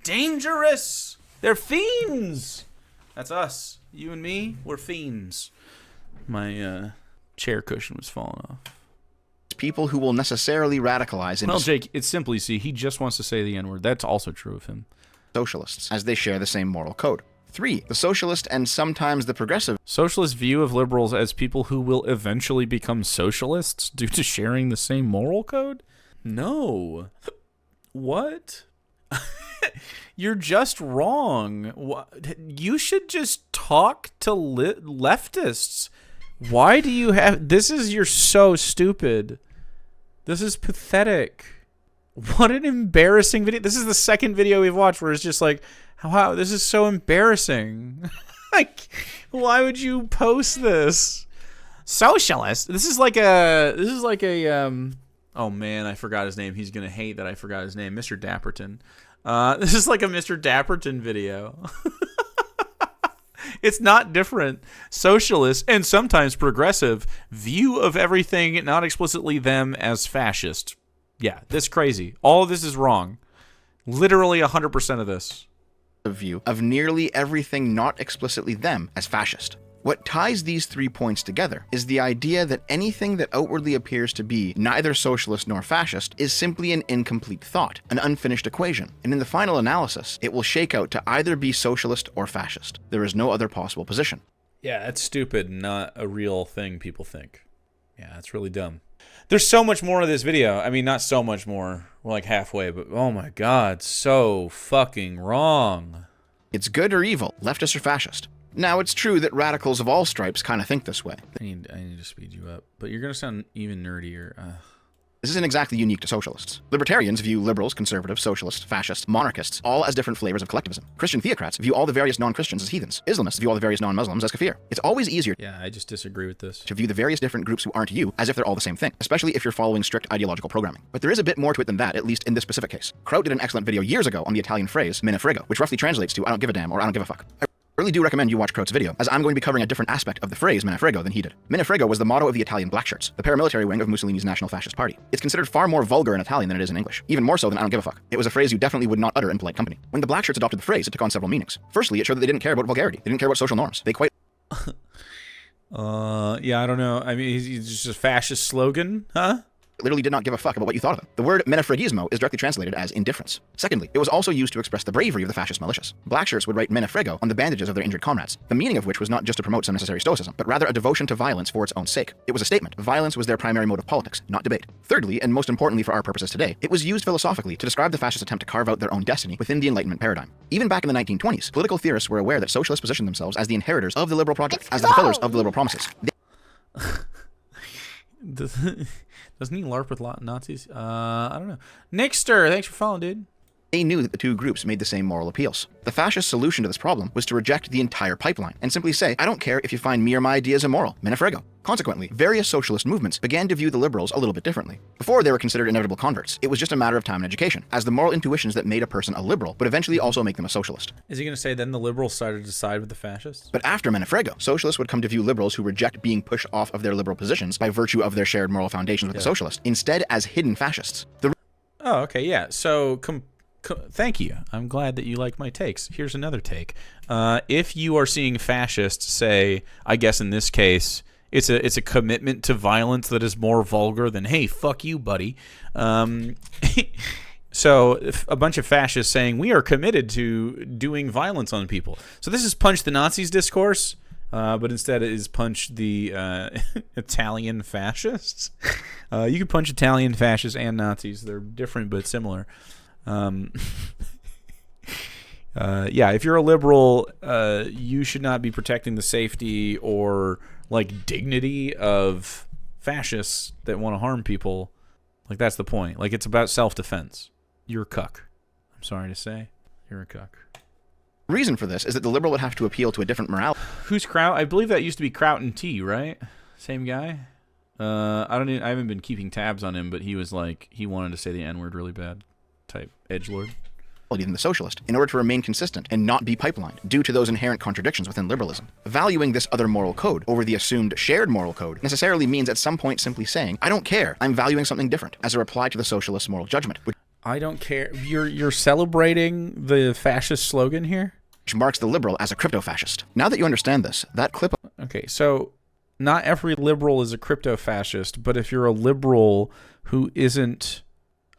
dangerous. They're fiends. That's us. You and me, we're fiends. My chair cushion was falling off. people who will necessarily radicalize into... Well, Jake, it's simply, see, he just wants to say the N-word. That's also true of him. ...socialists, as they share the same moral code. 3. The socialist and sometimes the progressive... Socialist view of liberals as people who will eventually become socialists due to sharing the same moral code? No. What? You're just wrong. You should just talk to leftists. Why do you have... You're so stupid. This is pathetic. What an embarrassing video. This is the second video we've watched where it's just like, wow, this is so embarrassing. Like, why would you post this? Socialist. This is like a oh man, I forgot his name. He's going to hate that I forgot his name. Mr. Dapperton. This is like a Mr. Dapperton video. It's not different. Socialist and sometimes progressive view of everything, not explicitly them, as fascist. Yeah, this crazy. All of this is wrong. Literally 100% of this. View of nearly everything not explicitly them as fascist. What ties these 3 points together is the idea that anything that outwardly appears to be neither socialist nor fascist is simply an incomplete thought, an unfinished equation, and in the final analysis, it will shake out to either be socialist or fascist. There is no other possible position. Yeah, that's stupid, not a real thing people think. Yeah, that's really dumb. There's so much more of this video. I mean, not so much more. We're like halfway, but oh my god, so fucking wrong. It's good or evil, leftist or fascist. Now, it's true that radicals of all stripes kind of think this way. I need to speed you up, but you're going to sound even nerdier. This isn't exactly unique to socialists. Libertarians view liberals, conservatives, socialists, fascists, monarchists, all as different flavors of collectivism. Christian theocrats view all the various non-Christians as heathens. Islamists view all the various non-Muslims as kafir. It's always easier I just disagree with this. to view the various different groups who aren't you as if they're all the same thing, especially if you're following strict ideological programming. But there is a bit more to it than that, at least in this specific case. Kraut did an excellent video years ago on the Italian phrase, Mene Frego, which roughly translates to I don't give a damn or I don't give a fuck. I really do recommend you watch Kraut's video, as I'm going to be covering a different aspect of the phrase Mene Frego than he did. Mene Frego was the motto of the Italian Blackshirts, the paramilitary wing of Mussolini's National Fascist Party. It's considered far more vulgar in Italian than it is in English, even more so than I don't give a fuck. It was a phrase you definitely would not utter in polite company. When the Blackshirts adopted the phrase, it took on several meanings. Firstly, it showed that they didn't care about vulgarity. They didn't care about social norms. They quite... Yeah, I don't know. I mean, he's just a fascist slogan, huh? literally did not give a fuck about what you thought of them. The word Mene Fregismo is directly translated as indifference. Secondly, it was also used to express the bravery of the fascist militias. Blackshirts would write Mene Frego on the bandages of their injured comrades, the meaning of which was not just to promote some necessary stoicism, but rather a devotion to violence for its own sake. It was a statement. Violence was their primary mode of politics, not debate. Thirdly, and most importantly for our purposes today, it was used philosophically to describe the fascist attempt to carve out their own destiny within the Enlightenment paradigm. Even back in the 1920s, political theorists were aware that socialists positioned themselves as the inheritors of the liberal project, as the fulfillers of the liberal promises. Doesn't he LARP with Nazis? I don't know. Nixter, thanks for following, dude. They knew that the two groups made the same moral appeals. The fascist solution to this problem was to reject the entire pipeline and simply say, I don't care if you find me or my ideas immoral, Mene Frego. Consequently, various socialist movements began to view the liberals a little bit differently. Before they were considered inevitable converts, it was just a matter of time and education, as the moral intuitions that made a person a liberal would eventually also make them a socialist. Is he going to say then the liberals started to side with the fascists? But after Mene Frego, socialists would come to view liberals who reject being pushed off of their liberal positions by virtue of their shared moral foundations with the socialists, instead as hidden fascists. Oh, okay, yeah. So, thank you. I'm glad that you like my takes. Here's another take. If you are seeing fascists say, I guess in this case, it's a commitment to violence that is more vulgar than, hey, fuck you, buddy. So if a bunch of fascists saying, we are committed to doing violence on people. So this is Punch the Nazis discourse, but instead it is Punch the Italian fascists. You can punch Italian fascists and Nazis. They're different but similar. Yeah, if you're a liberal, you should not be protecting the safety or like dignity of fascists that want to harm people. Like, that's the point. Like, it's about self-defense. You're a cuck. I'm sorry to say. You're a cuck. Reason for this is that the liberal would have to appeal to a different morality. Who's Kraut? I believe that used to be Kraut and T, right? Same guy? I haven't been keeping tabs on him, but he was like, he wanted to say the N-word really bad type edgelord. Than the socialist, in order to remain consistent and not be pipelined due to those inherent contradictions within liberalism. Valuing this other moral code over the assumed shared moral code necessarily means at some point simply saying, I don't care, I'm valuing something different, as a reply to the socialist moral judgment. I don't care. You're celebrating the fascist slogan here? Which marks the liberal as a crypto-fascist. Now that you understand this, that clip... Okay, so not every liberal is a crypto-fascist, but if you're a liberal who isn't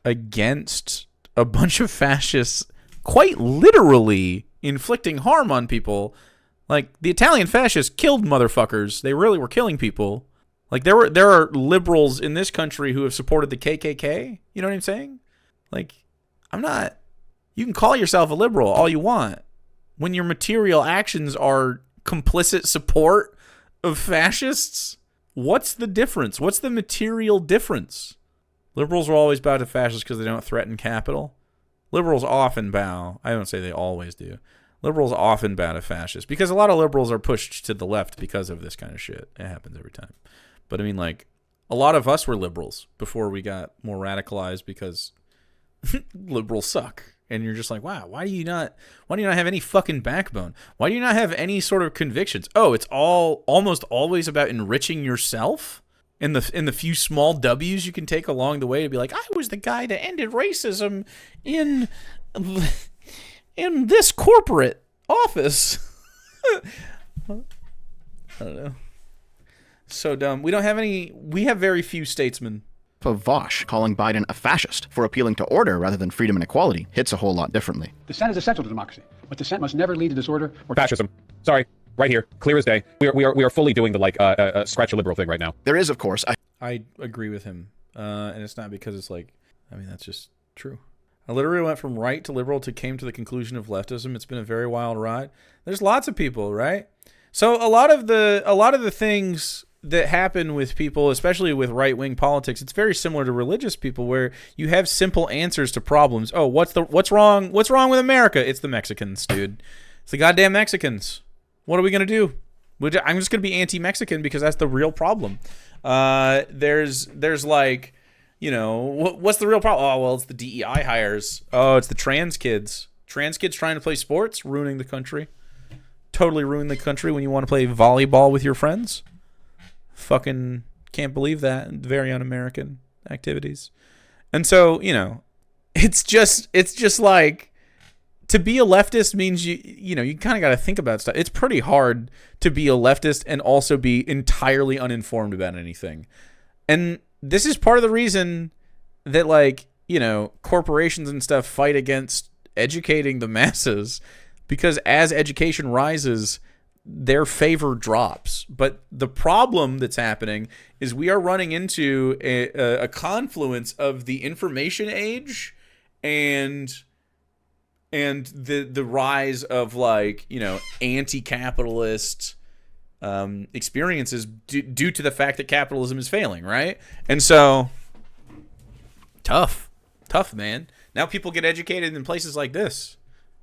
against a bunch of fascists quite literally inflicting harm on people, like the Italian fascists killed motherfuckers. They really were killing people. Like there are liberals in this country who have supported the KKK. You know what I'm saying? Like, you can call yourself a liberal all you want. When your material actions are complicit support of fascists, what's the difference? What's the material difference? Liberals are always bow to fascists because they don't threaten capital. Liberals often bow. I don't say they always do. Liberals often bow to fascists because a lot of liberals are pushed to the left because of this kind of shit. It happens every time. But I mean, like, a lot of us were liberals before we got more radicalized because liberals suck. And you're just like, wow, why do you not have any fucking backbone? Why do you not have any sort of convictions? Oh, it's almost always about enriching yourself? In the few small W's you can take along the way to be like, I was the guy that ended racism in this corporate office. I don't know. So dumb. We have very few statesmen. Of Vosh calling Biden a fascist for appealing to order rather than freedom and equality hits a whole lot differently. Dissent is essential to democracy, but dissent must never lead to disorder or Fascism. Sorry. Right here, clear as day. We are fully doing the scratch a liberal thing right now. There is, of course, I agree with him, and it's not because it's like, I mean, that's just true. I literally went from right to liberal to came to the conclusion of leftism. It's been a very wild ride. There's lots of people, right? So a lot of the things that happen with people, especially with right-wing politics, it's very similar to religious people, where you have simple answers to problems. Oh, what's wrong with America? It's the Mexicans, dude. It's the goddamn Mexicans. What are we going to do? I'm just going to be anti-Mexican because that's the real problem. There's like, you know, what's the real problem? Oh, well, it's the DEI hires. Oh, it's the trans kids. Trans kids trying to play sports, ruining the country. Totally ruin the country when you want to play volleyball with your friends. Fucking can't believe that. Very un-American activities. And so, you know, it's just like, to be a leftist means you kind of got to think about stuff. It's pretty hard to be a leftist and also be entirely uninformed about anything. And this is part of the reason that, like, you know, corporations and stuff fight against educating the masses, because as education rises, their favor drops. But the problem that's happening is we are running into a confluence of the information age and the rise of, like, you know, anti-capitalist experiences due to the fact that capitalism is failing, right? And so, tough, man. Now people get educated in places like this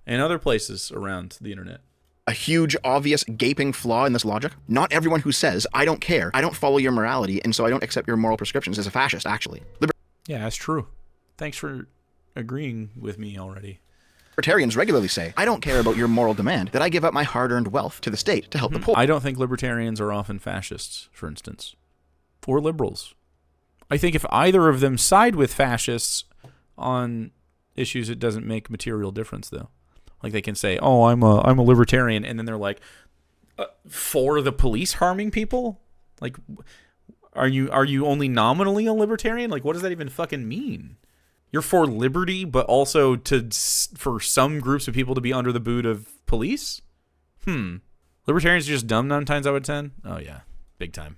and other places around the internet. A huge, obvious, gaping flaw in this logic. Not everyone who says, I don't care, I don't follow your morality, and so I don't accept your moral prescriptions is a fascist, actually. Yeah, that's true. Thanks for agreeing with me already. Libertarians regularly say, I don't care about your moral demand that I give up my hard-earned wealth to the state to help the poor. I don't think libertarians are often fascists, for instance, or liberals. I think if either of them side with fascists on issues, it doesn't make material difference, though. Like, they can say, oh, I'm a libertarian, and then they're like, for the police harming people? Like, are you only nominally a libertarian? Like, what does that even fucking mean? You're for liberty, but also for some groups of people to be under the boot of police? Libertarians are just dumb 9 times out of 10? Oh, yeah. Big time.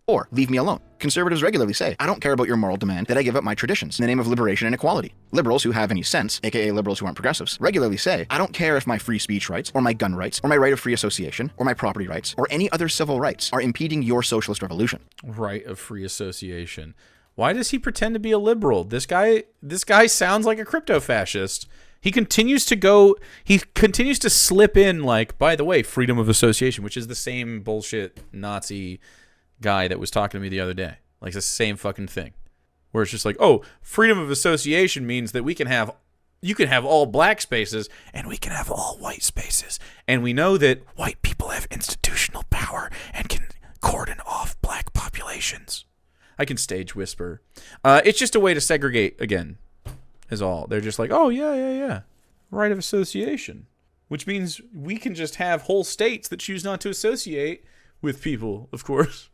Or leave me alone. Conservatives regularly say, I don't care about your moral demand that I give up my traditions in the name of liberation and equality. Liberals who have any sense, aka liberals who aren't progressives, regularly say, I don't care if my free speech rights, or my gun rights, or my right of free association, or my property rights, or any other civil rights are impeding your socialist revolution. Right of free association. Why does he pretend to be a liberal? This guy sounds like a crypto-fascist. He continues to slip in like, by the way, freedom of association, which is the same bullshit Nazi guy that was talking to me the other day. Like, it's the same fucking thing. Where it's just like, oh, freedom of association means that you can have all black spaces and we can have all white spaces. And we know that white people have institutional power and can cordon off black populations. I can stage whisper. It's just a way to segregate again, is all. They're just like, oh, yeah. Right of association. Which means we can just have whole states that choose not to associate with people, of course.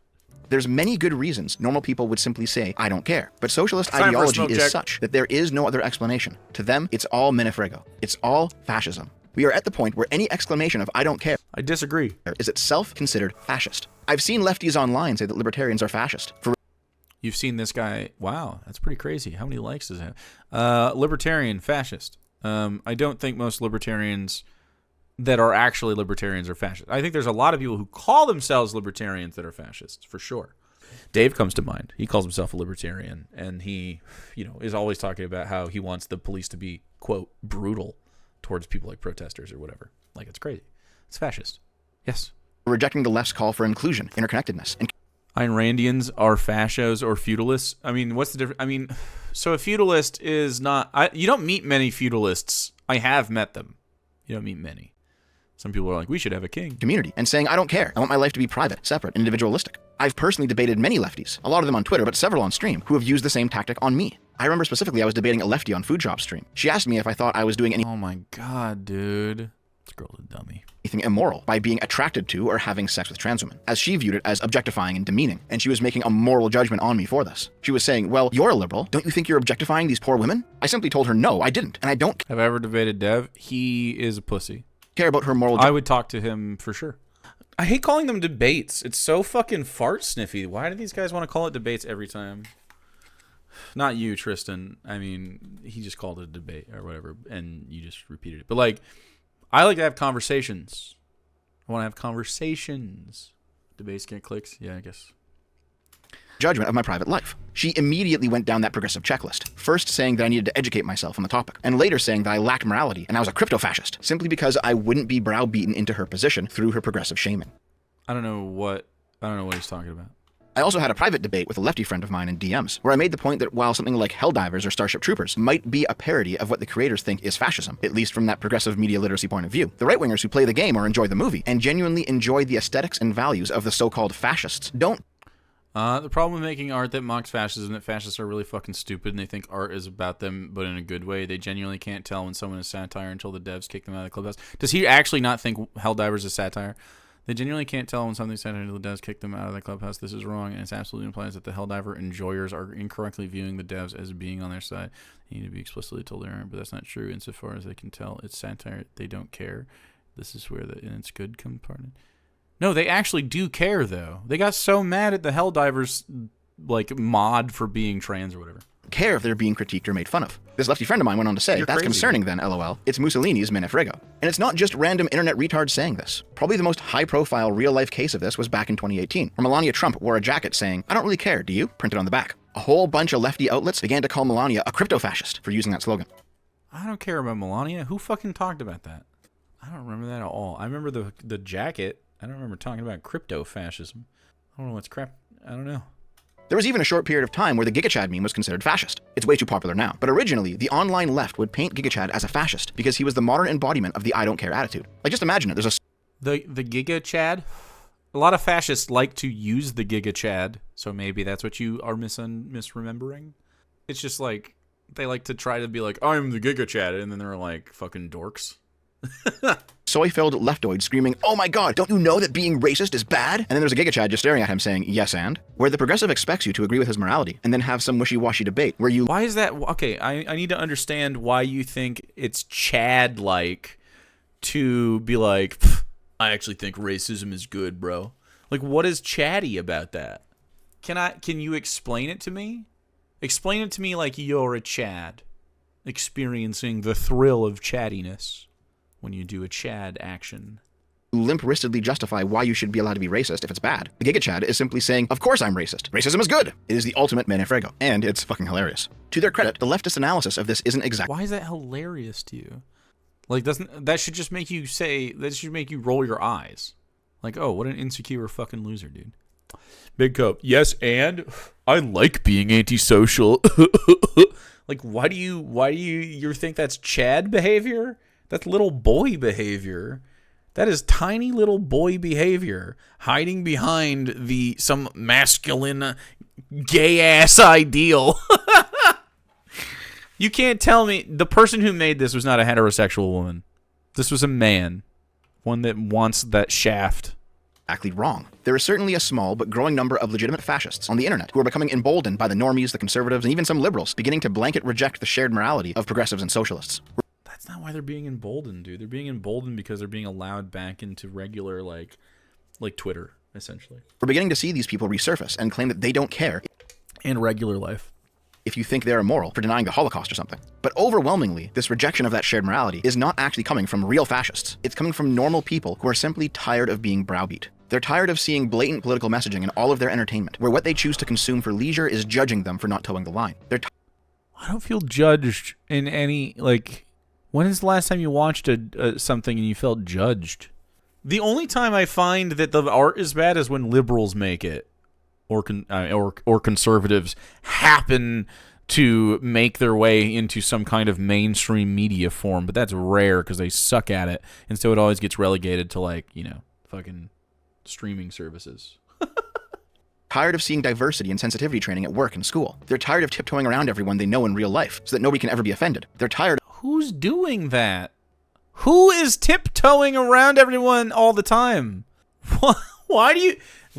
There's many good reasons normal people would simply say, I don't care. But socialist Time for a ideology smoke is check. such that there is no other explanation. To them, it's all Mene Frego. It's all fascism. We are at the point where any exclamation of I don't care I disagree. is itself considered fascist. I've seen lefties online say that libertarians are fascist. For You've seen this guy. Wow, that's pretty crazy. How many likes does it have? Libertarian, fascist. I don't think most libertarians that are actually libertarians are fascists. I think there's a lot of people who call themselves libertarians that are fascists, for sure. Dave comes to mind. He calls himself a libertarian, and he, is always talking about how he wants the police to be, quote, brutal towards people like protesters or whatever. Like, it's crazy. It's fascist. Yes. rejecting the left's call for inclusion, interconnectedness, and Ayn Randians are fascists or feudalists. I mean, what's the difference? I mean, so a feudalist is not... you don't meet many feudalists. I have met them. You don't meet many. Some people are like, we should have a king. community, and saying, I don't care. I want my life to be private, separate, and individualistic. I've personally debated many lefties, a lot of them on Twitter, but several on stream, who have used the same tactic on me. I remember specifically I was debating a lefty on Food Shop stream. She asked me if I thought I was doing Oh my god, dude. This girl's a dummy. anything immoral by being attracted to or having sex with trans women, as she viewed it as objectifying and demeaning, and she was making a moral judgment on me for this. She was saying, well, you're a liberal. Don't you think you're objectifying these poor women? I simply told her, no, I didn't, and I don't Have I ever debated Dev? He is a pussy. care about her moral I would talk to him for sure. I hate calling them debates. It's so fucking fart sniffy. Why do these guys want to call it debates every time? Not you, Tristan. I mean, he just called it a debate or whatever, and you just repeated it. But, like, I like to have conversations. I want to have conversations. Debates get clicks? Yeah, I guess. judgment of my private life. She immediately went down that progressive checklist, first saying that I needed to educate myself on the topic, and later saying that I lacked morality and I was a crypto-fascist, simply because I wouldn't be browbeaten into her position through her progressive shaming. I don't know what he's talking about. I also had a private debate with a lefty friend of mine in DMs, where I made the point that while something like Helldivers or Starship Troopers might be a parody of what the creators think is fascism, at least from that progressive media literacy point of view, the right-wingers who play the game or enjoy the movie, and genuinely enjoy the aesthetics and values of the so-called fascists, don't. The problem with making art that mocks fascism, that fascists are really fucking stupid and they think art is about them, but in a good way. They genuinely can't tell when someone is satire until the devs kick them out of the clubhouse. Does he actually not think Helldivers is satire? They genuinely can't tell when something's satire until the devs kick them out of the clubhouse. This is wrong, and it absolutely implies that the Helldiver enjoyers are incorrectly viewing the devs as being on their side. They need to be explicitly told they aren't, but that's not true. Insofar as they can tell it's satire, they don't care. This is where the and it's good compartment. No, they actually do care, though. They got so mad at the Helldivers, like, mod for being trans or whatever. Care if they're being critiqued or made fun of. This lefty friend of mine went on to say, You're that's crazy. concerning then, lol. It's Mussolini's Mene Frego. And it's not just random internet retards saying this. Probably the most high-profile real-life case of this was back in 2018, where Melania Trump wore a jacket saying, I don't really care, do you? Printed on the back. A whole bunch of lefty outlets began to call Melania a crypto-fascist for using that slogan. I don't care about Melania. Who fucking talked about that? I don't remember that at all. I remember the jacket. I don't remember talking about crypto-fascism. I don't know what's crap. I don't know. There was even a short period of time where the GigaChad meme was considered fascist. It's way too popular now. But originally, the online left would paint GigaChad as a fascist because he was the modern embodiment of the I don't care attitude. Like, just imagine it. There's a The Giga Chad? A lot of fascists like to use the Giga Chad, so maybe that's what you are misremembering. It's just like, they like to try to be like, I'm the Giga Chad, and then they're like fucking dorks. soy-filled leftoid screaming, oh my god, don't you know that being racist is bad? And then there's a GigaChad just staring at him saying, yes and? Where the progressive expects you to agree with his morality, and then have some wishy-washy debate where you Why is that? Okay, I need to understand why you think it's Chad-like to be like, I actually think racism is good, bro. Like, what is chatty about that? Can you explain it to me? Explain it to me like you're a Chad, experiencing the thrill of chattiness when you do a Chad action. limp-wristedly justify why you should be allowed to be racist if it's bad. The Giga Chad is simply saying, of course I'm racist. Racism is good. It is the ultimate Mene Frego. And it's fucking hilarious. To their credit, the leftist analysis of this isn't exactly... Why is that hilarious to you? Like, that should just make you that should make you roll your eyes. Like, oh, what an insecure fucking loser, dude. Big Cope, yes, and I like being antisocial. Like, why do you think that's Chad behavior? That's little boy behavior. That is tiny little boy behavior, hiding behind some masculine, gay-ass ideal. You can't tell me the person who made this was not a heterosexual woman. This was a man, one that wants that shaft. Exactly wrong. There is certainly a small but growing number of legitimate fascists on the internet who are becoming emboldened by the normies, the conservatives, and even some liberals, beginning to blanket reject the shared morality of progressives and socialists. That's not why they're being emboldened, dude. They're being emboldened because they're being allowed back into regular, like Twitter, essentially. We're beginning to see these people resurface and claim that they don't care. In regular life. If you think they're immoral for denying the Holocaust or something. But overwhelmingly, this rejection of that shared morality is not actually coming from real fascists. It's coming from normal people who are simply tired of being browbeat. They're tired of seeing blatant political messaging in all of their entertainment, where what they choose to consume for leisure is judging them for not towing the line. I don't feel judged in any, like... When is the last time you watched something and you felt judged? The only time I find that the art is bad is when liberals make it, or conservatives happen to make their way into some kind of mainstream media form. But that's rare because they suck at it, and so it always gets relegated to, like, you know, fucking streaming services. Tired of seeing diversity and sensitivity training at work and school. They're tired of tiptoeing around everyone they know in real life so that nobody can ever be offended. They're tired. Who's doing that? Who is tiptoeing around everyone all the time? Why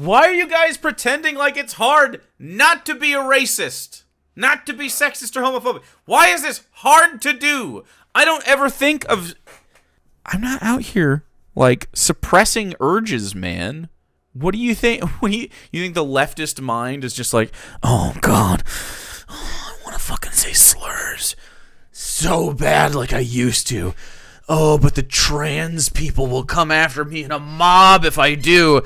are you guys pretending like it's hard not to be a racist? Not to be sexist or homophobic? Why is this hard to do? I don't ever think of... I'm not out here, like, suppressing urges, man. What do you think? You think the leftist mind is just like, oh, God, I want to fucking say slurs so bad like I used to. Oh, but the trans people will come after me in a mob if I do.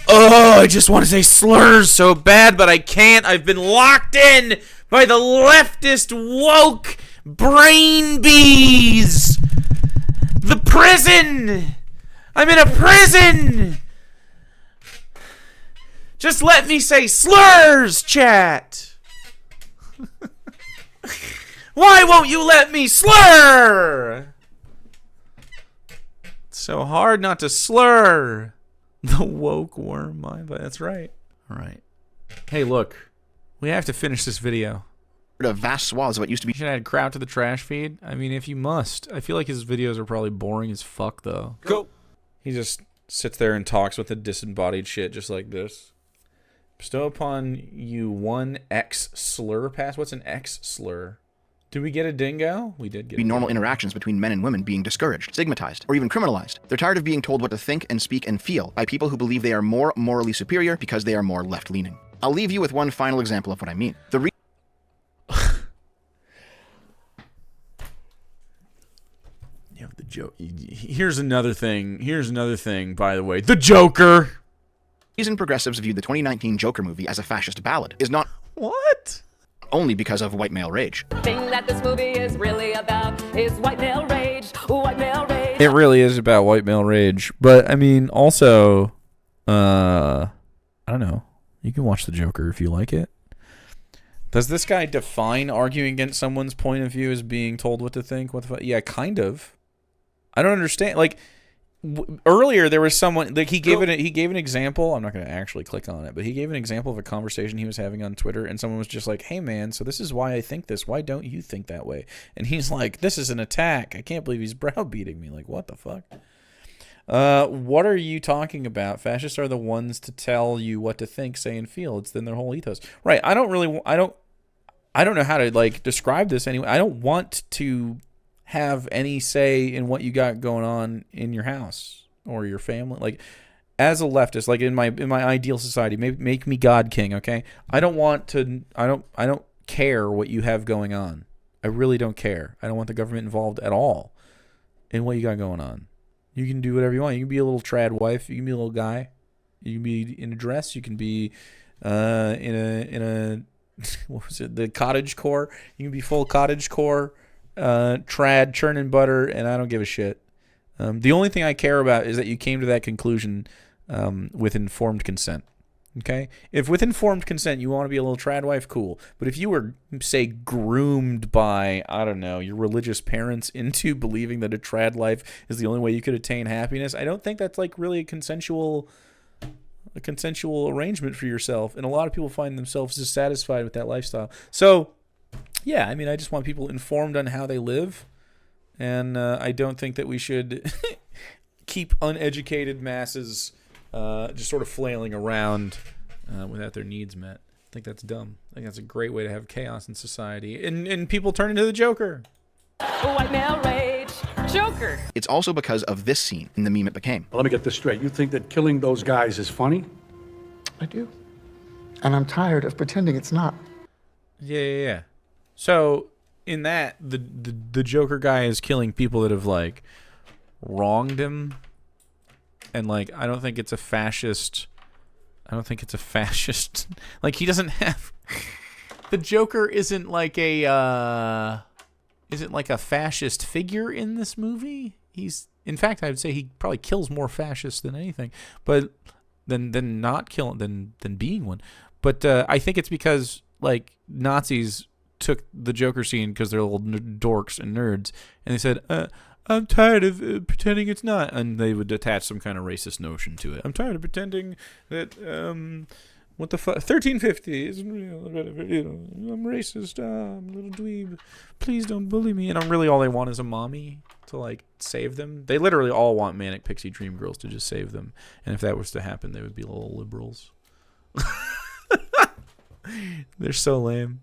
Oh, I just want to say slurs so bad, but I can't. I've been locked in by the leftist woke brain bees. The prison. I'm in a prison. Just let me say slurs, chat. Why won't you let me slur? It's so hard not to slur. The woke worm mind, but that's right. All right. Hey, look. We have to finish this video. Vast swaths of what used to be. You should add crowd to the trash feed. I mean, if you must. I feel like his videos are probably boring as fuck, though. Go. He just sits there and talks with a disembodied shit just like this. Bestow upon you one X slur pass. What's an X slur? Did we get a dingo? We did get normal interactions between men and women being discouraged, stigmatized, or even criminalized. They're tired of being told what to think and speak and feel by people who believe they are more morally superior because they are more left-leaning. I'll leave you with one final example of what I mean. The joke. Here's another thing, by the way. The Joker! The reason progressives viewed the 2019 Joker movie as a fascist ballad is not... What? Only because of white male rage. The thing that this movie is really about is white male rage. White male rage. It really is about white male rage. But, I mean, also, I don't know. You can watch The Joker if you like it. Does this guy define arguing against someone's point of view as being told what to think? What the fuck? Yeah, kind of. I don't understand. Like, earlier there was someone, like, he gave an example. I'm not going to actually click on it, but he gave an example of a conversation he was having on Twitter, and someone was just like, hey man, so this is why I think this. Why don't you think that way? And he's like, this is an attack. I can't believe he's browbeating me. Like, what the fuck? What are you talking about? Fascists are the ones to tell you what to think, say, and feel. It's in their whole ethos. Right. I don't know how to, like, describe this anyway. I don't want to have any say in what you got going on in your house or your family. Like, as a leftist, like in my ideal society, make me God king, okay? I don't care what you have going on. I really don't care. I don't want the government involved at all in what you got going on. You can do whatever you want. You can be a little trad wife. You can be a little guy. You can be in a dress. You can be in a what was it? The cottage core. You can be full cottage core, trad, churning butter, and I don't give a shit. The only thing I care about is that you came to that conclusion with informed consent. Okay? If with informed consent you want to be a little trad wife, cool. But if you were, say, groomed by, I don't know, your religious parents into believing that a trad life is the only way you could attain happiness, I don't think that's like really a consensual arrangement for yourself. And a lot of people find themselves dissatisfied with that lifestyle. So, yeah, I mean, I just want people informed on how they live. And I don't think that we should keep uneducated masses just sort of flailing around without their needs met. I think that's dumb. I think that's a great way to have chaos in society. And people turn into the Joker. White male rage. Joker. It's also because of this scene in the meme it became. Let me get this straight. You think that killing those guys is funny? I do. And I'm tired of pretending it's not. Yeah. So in that, the Joker guy is killing people that have like wronged him, and like I don't think it's a fascist. Like he doesn't have. The Joker isn't like a fascist figure in this movie. In fact, I would say he probably kills more fascists than anything, but than not killing than being one. But I think it's because like Nazis took the Joker scene because they're little dorks and nerds, and they said, I'm tired of pretending it's not, and they would attach some kind of racist notion to it. I'm tired of pretending that what the fuck 1350 isn't real, whatever, I'm racist, I'm a little dweeb, please don't bully me. And really all they want is a mommy to like save them. They literally all want manic pixie dream girls to just save them, and if that was to happen, they would be little liberals. They're so lame.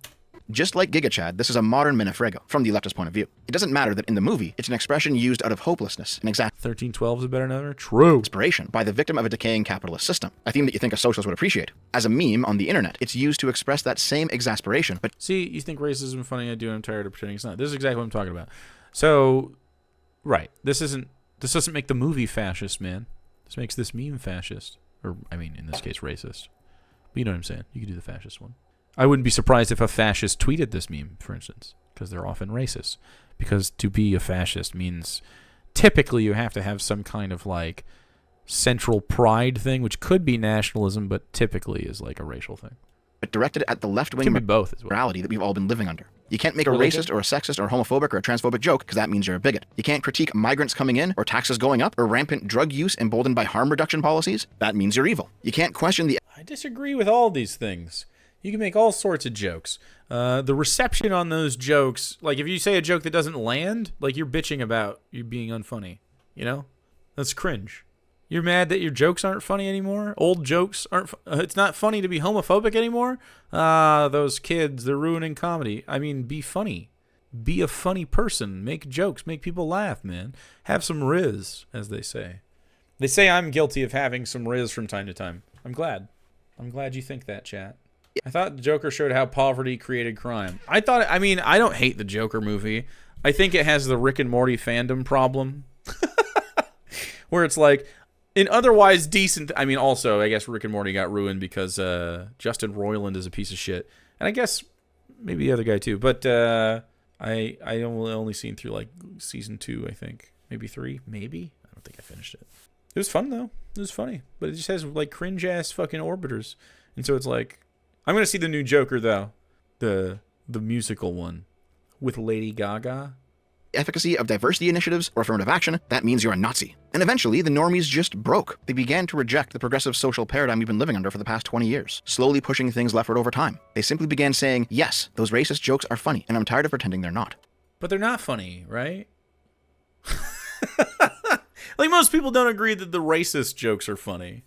Just like Giga Chad, this is a modern Mene Frego, from the leftist point of view. It doesn't matter that in the movie, it's an expression used out of hopelessness and 1312 is a better number? True. exasperation by the victim of a decaying capitalist system, a theme that you think a socialist would appreciate. As a meme on the internet, it's used to express that same exasperation, but See, you think racism is funny, I do, and I'm tired of pretending it's not. This is exactly what I'm talking about. So, right, this doesn't make the movie fascist, man. This makes this meme fascist. Or, I mean, in this case, racist. But you know what I'm saying. You could do the fascist one. I wouldn't be surprised if a fascist tweeted this meme, for instance, because they're often racist. Because to be a fascist means typically you have to have some kind of like central pride thing, which could be nationalism, but typically is like a racial thing. directed at the left-wing Can be both as well. morality that we've all been living under. You can't make a Religion? racist or a sexist or homophobic or a transphobic joke because that means you're a bigot. You can't critique migrants coming in or taxes going up or rampant drug use emboldened by harm reduction policies. That means you're evil. You can't question the I disagree with all these things. You can make all sorts of jokes. The reception on those jokes, like if you say a joke that doesn't land, like you're bitching about you being unfunny, you know? That's cringe. You're mad that your jokes aren't funny anymore? Old jokes aren't it's not funny to be homophobic anymore? Those kids, they're ruining comedy. I mean, be funny. Be a funny person. Make jokes. Make people laugh, man. Have some riz, as they say. They say I'm guilty of having some riz from time to time. I'm glad. I'm glad you think that, chat. I thought the Joker showed how poverty created crime. I don't hate the Joker movie. I think it has the Rick and Morty fandom problem. Where it's like, in otherwise decent... I mean, also, I guess Rick and Morty got ruined because Justin Roiland is a piece of shit. And I guess maybe the other guy too. But I only seen through like season 2, I think. Maybe 3, maybe. I don't think I finished it. It was fun, though. It was funny. But it just has like cringe-ass fucking orbiters. And so it's like... I'm going to see the new Joker, though. The musical one. With Lady Gaga. efficacy of diversity initiatives or affirmative action, that means you're a Nazi. And eventually, the normies just broke. They began to reject the progressive social paradigm we've been living under for the past 20 years, slowly pushing things leftward over time. They simply began saying, yes, those racist jokes are funny, and I'm tired of pretending they're not. But they're not funny, right? Like, most people don't agree that the racist jokes are funny.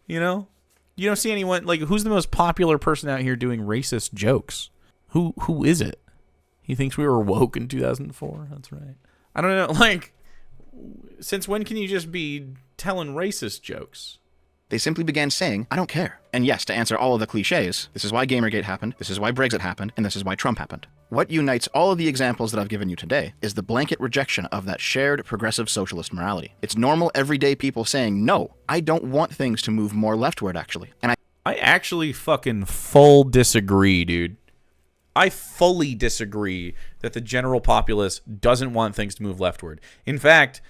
You know? You don't see anyone, like, who's the most popular person out here doing racist jokes? Who is it? He thinks we were woke in 2004? That's right. I don't know, like, since when can you just be telling racist jokes? They simply began saying, I don't care. And yes, to answer all of the cliches, this is why Gamergate happened, this is why Brexit happened, and this is why Trump happened. What unites all of the examples that I've given you today is the blanket rejection of that shared progressive socialist morality. It's normal, everyday people saying, no, I don't want things to move more leftward, actually. And I actually fucking full disagree, dude. I fully disagree that the general populace doesn't want things to move leftward. In fact,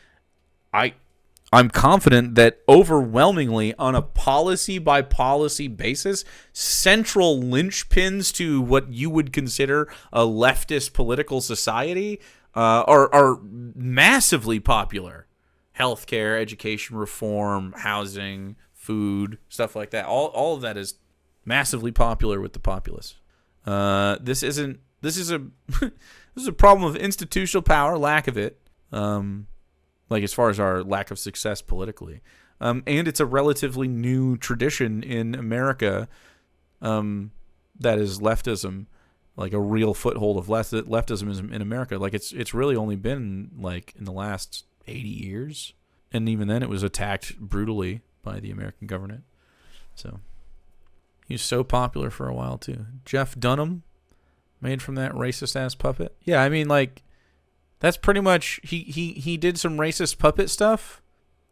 I'm confident that overwhelmingly on a policy by policy basis, central linchpins to what you would consider a leftist political society are massively popular. Healthcare, education reform, housing, food, stuff like that. All of that is massively popular with the populace. This is a problem of institutional power, lack of it. Like as far as our lack of success politically. And it's a relatively new tradition in America that is leftism, like a real foothold of leftism in America. Like it's really only been like in the last 80 years. And even then it was attacked brutally by the American government. So he was so popular for a while too. Jeff Dunham, made from that racist ass puppet. Yeah, I mean like that's pretty much he did some racist puppet stuff.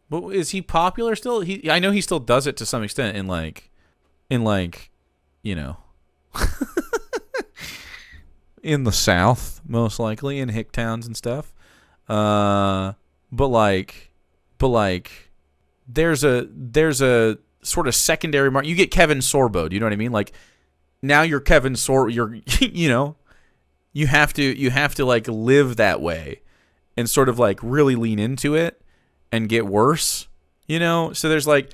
But is he popular still? I know he still does it to some extent in like you know in the South, most likely in hick towns and stuff. But like there's a sort of secondary market. You get Kevin Sorbo, do you know what I mean? Like now you're Kevin you're you know, you have to like live that way and sort of like really lean into it and get worse, you know? So there's like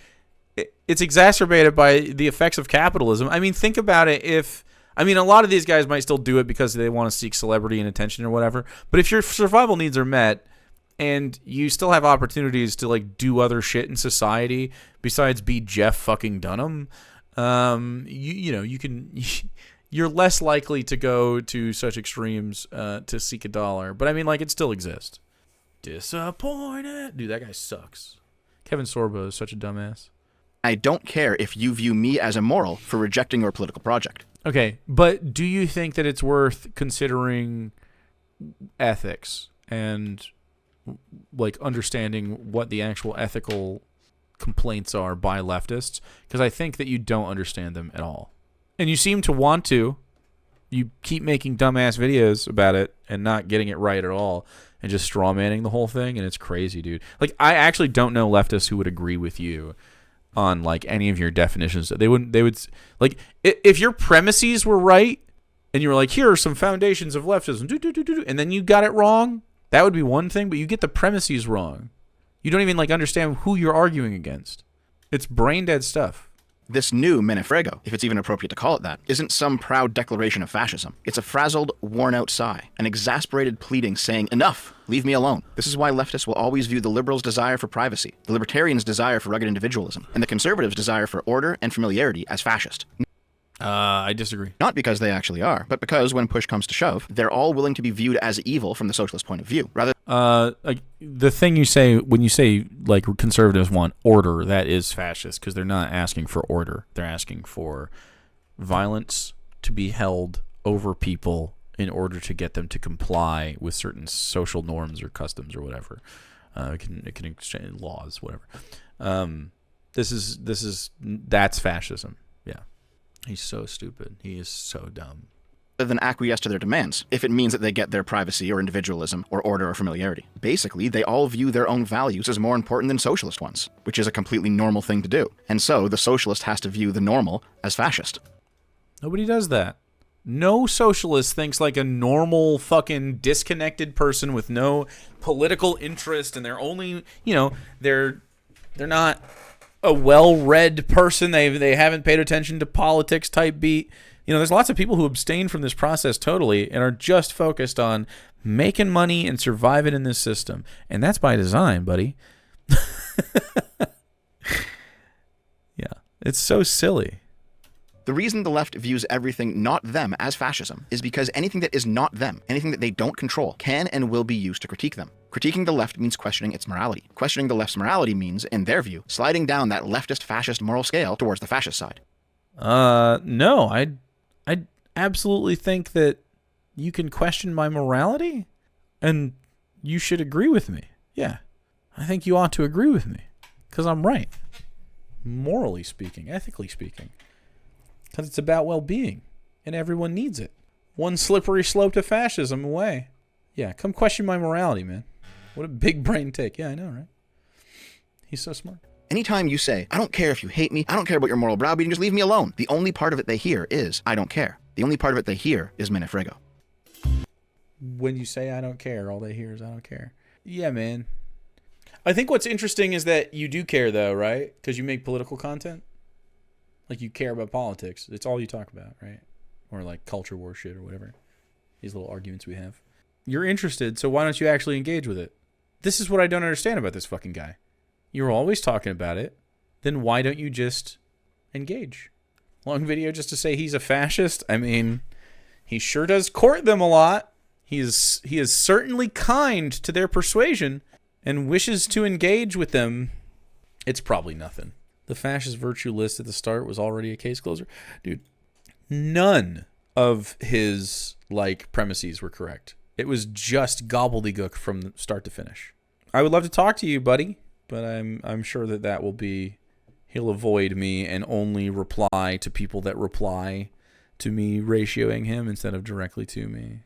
it's exacerbated by the effects of capitalism. I mean, think about it. A lot of these guys might still do it because they want to seek celebrity and attention or whatever. But if your survival needs are met and you still have opportunities to like do other shit in society besides be Jeff fucking Dunham, you're less likely to go to such extremes to seek a dollar. But I mean, like, it still exists. Disappointed. Dude, that guy sucks. Kevin Sorbo is such a dumbass. I don't care if you view me as immoral for rejecting your political project. Okay, but do you think that it's worth considering ethics and like understanding what the actual ethical complaints are by leftists? Because I think that you don't understand them at all. And you seem to want to. You keep making dumbass videos about it and not getting it right at all and just strawmanning the whole thing, and it's crazy, dude. Like, I actually don't know leftists who would agree with you on, like, any of your definitions. They would, like, if your premises were right and you were like, here are some foundations of leftism, and then you got it wrong, that would be one thing, but you get the premises wrong. You don't even, like, understand who you're arguing against. It's brain-dead stuff. This new Mene Frego, if it's even appropriate to call it that, isn't some proud declaration of fascism. It's a frazzled, worn-out sigh, an exasperated pleading saying, enough, leave me alone. This is why leftists will always view the liberals' desire for privacy, the libertarians' desire for rugged individualism, and the conservatives' desire for order and familiarity as fascist. I disagree. Not because they actually are, but because when push comes to shove, they're all willing to be viewed as evil from the socialist point of view, rather. Like the thing you say when you say like conservatives want order, that is fascist because they're not asking for order; they're asking for violence to be held over people in order to get them to comply with certain social norms or customs or whatever. It can exchange laws, whatever. That's fascism. Yeah. He's so stupid. He is so dumb. Than acquiesce to their demands, if it means that they get their privacy or individualism or order or familiarity. Basically, they all view their own values as more important than socialist ones, which is a completely normal thing to do. And so, the socialist has to view the normal as fascist. Nobody does that. No socialist thinks like a normal fucking disconnected person with no political interest, and they're only, they're not a well-read person. They haven't paid attention to politics type beat. There's lots of people who abstain from this process totally and are just focused on making money and surviving in this system. And that's by design, buddy. Yeah. It's so silly. The reason the left views everything not them as fascism is because anything that is not them, anything that they don't control, can and will be used to critique them. Critiquing the left means questioning its morality. Questioning the left's morality means, in their view, sliding down that leftist fascist moral scale towards the fascist side. No, I absolutely think that you can question my morality, and you should agree with me. Yeah, I think you ought to agree with me, because I'm right. Morally speaking, ethically speaking. Because it's about well-being, and everyone needs it. One slippery slope to fascism away. Yeah, come question my morality, man. What a big brain take. Yeah, I know, right? He's so smart. Anytime you say, I don't care if you hate me, I don't care about your moral browbeating, just leave me alone, the only part of it they hear is, I don't care. The only part of it they hear is Mene Frego. When you say I don't care, all they hear is I don't care. Yeah, man. I think what's interesting is that you do care, though, right? Because you make political content. Like, you care about politics. It's all you talk about, right? Or, like, culture war shit or whatever. These little arguments we have. You're interested, so why don't you actually engage with it? This is what I don't understand about this fucking guy. You're always talking about it. Then why don't you just engage? Long video just to say he's a fascist? I mean, he sure does court them a lot. He is certainly kind to their persuasion and wishes to engage with them. It's probably nothing. The fascist virtue list at the start was already a case closer. Dude, none of his, like, premises were correct. It was just gobbledygook from start to finish. I would love to talk to you, buddy, but I'm sure that will be... He'll avoid me and only reply to people that reply to me ratioing him instead of directly to me.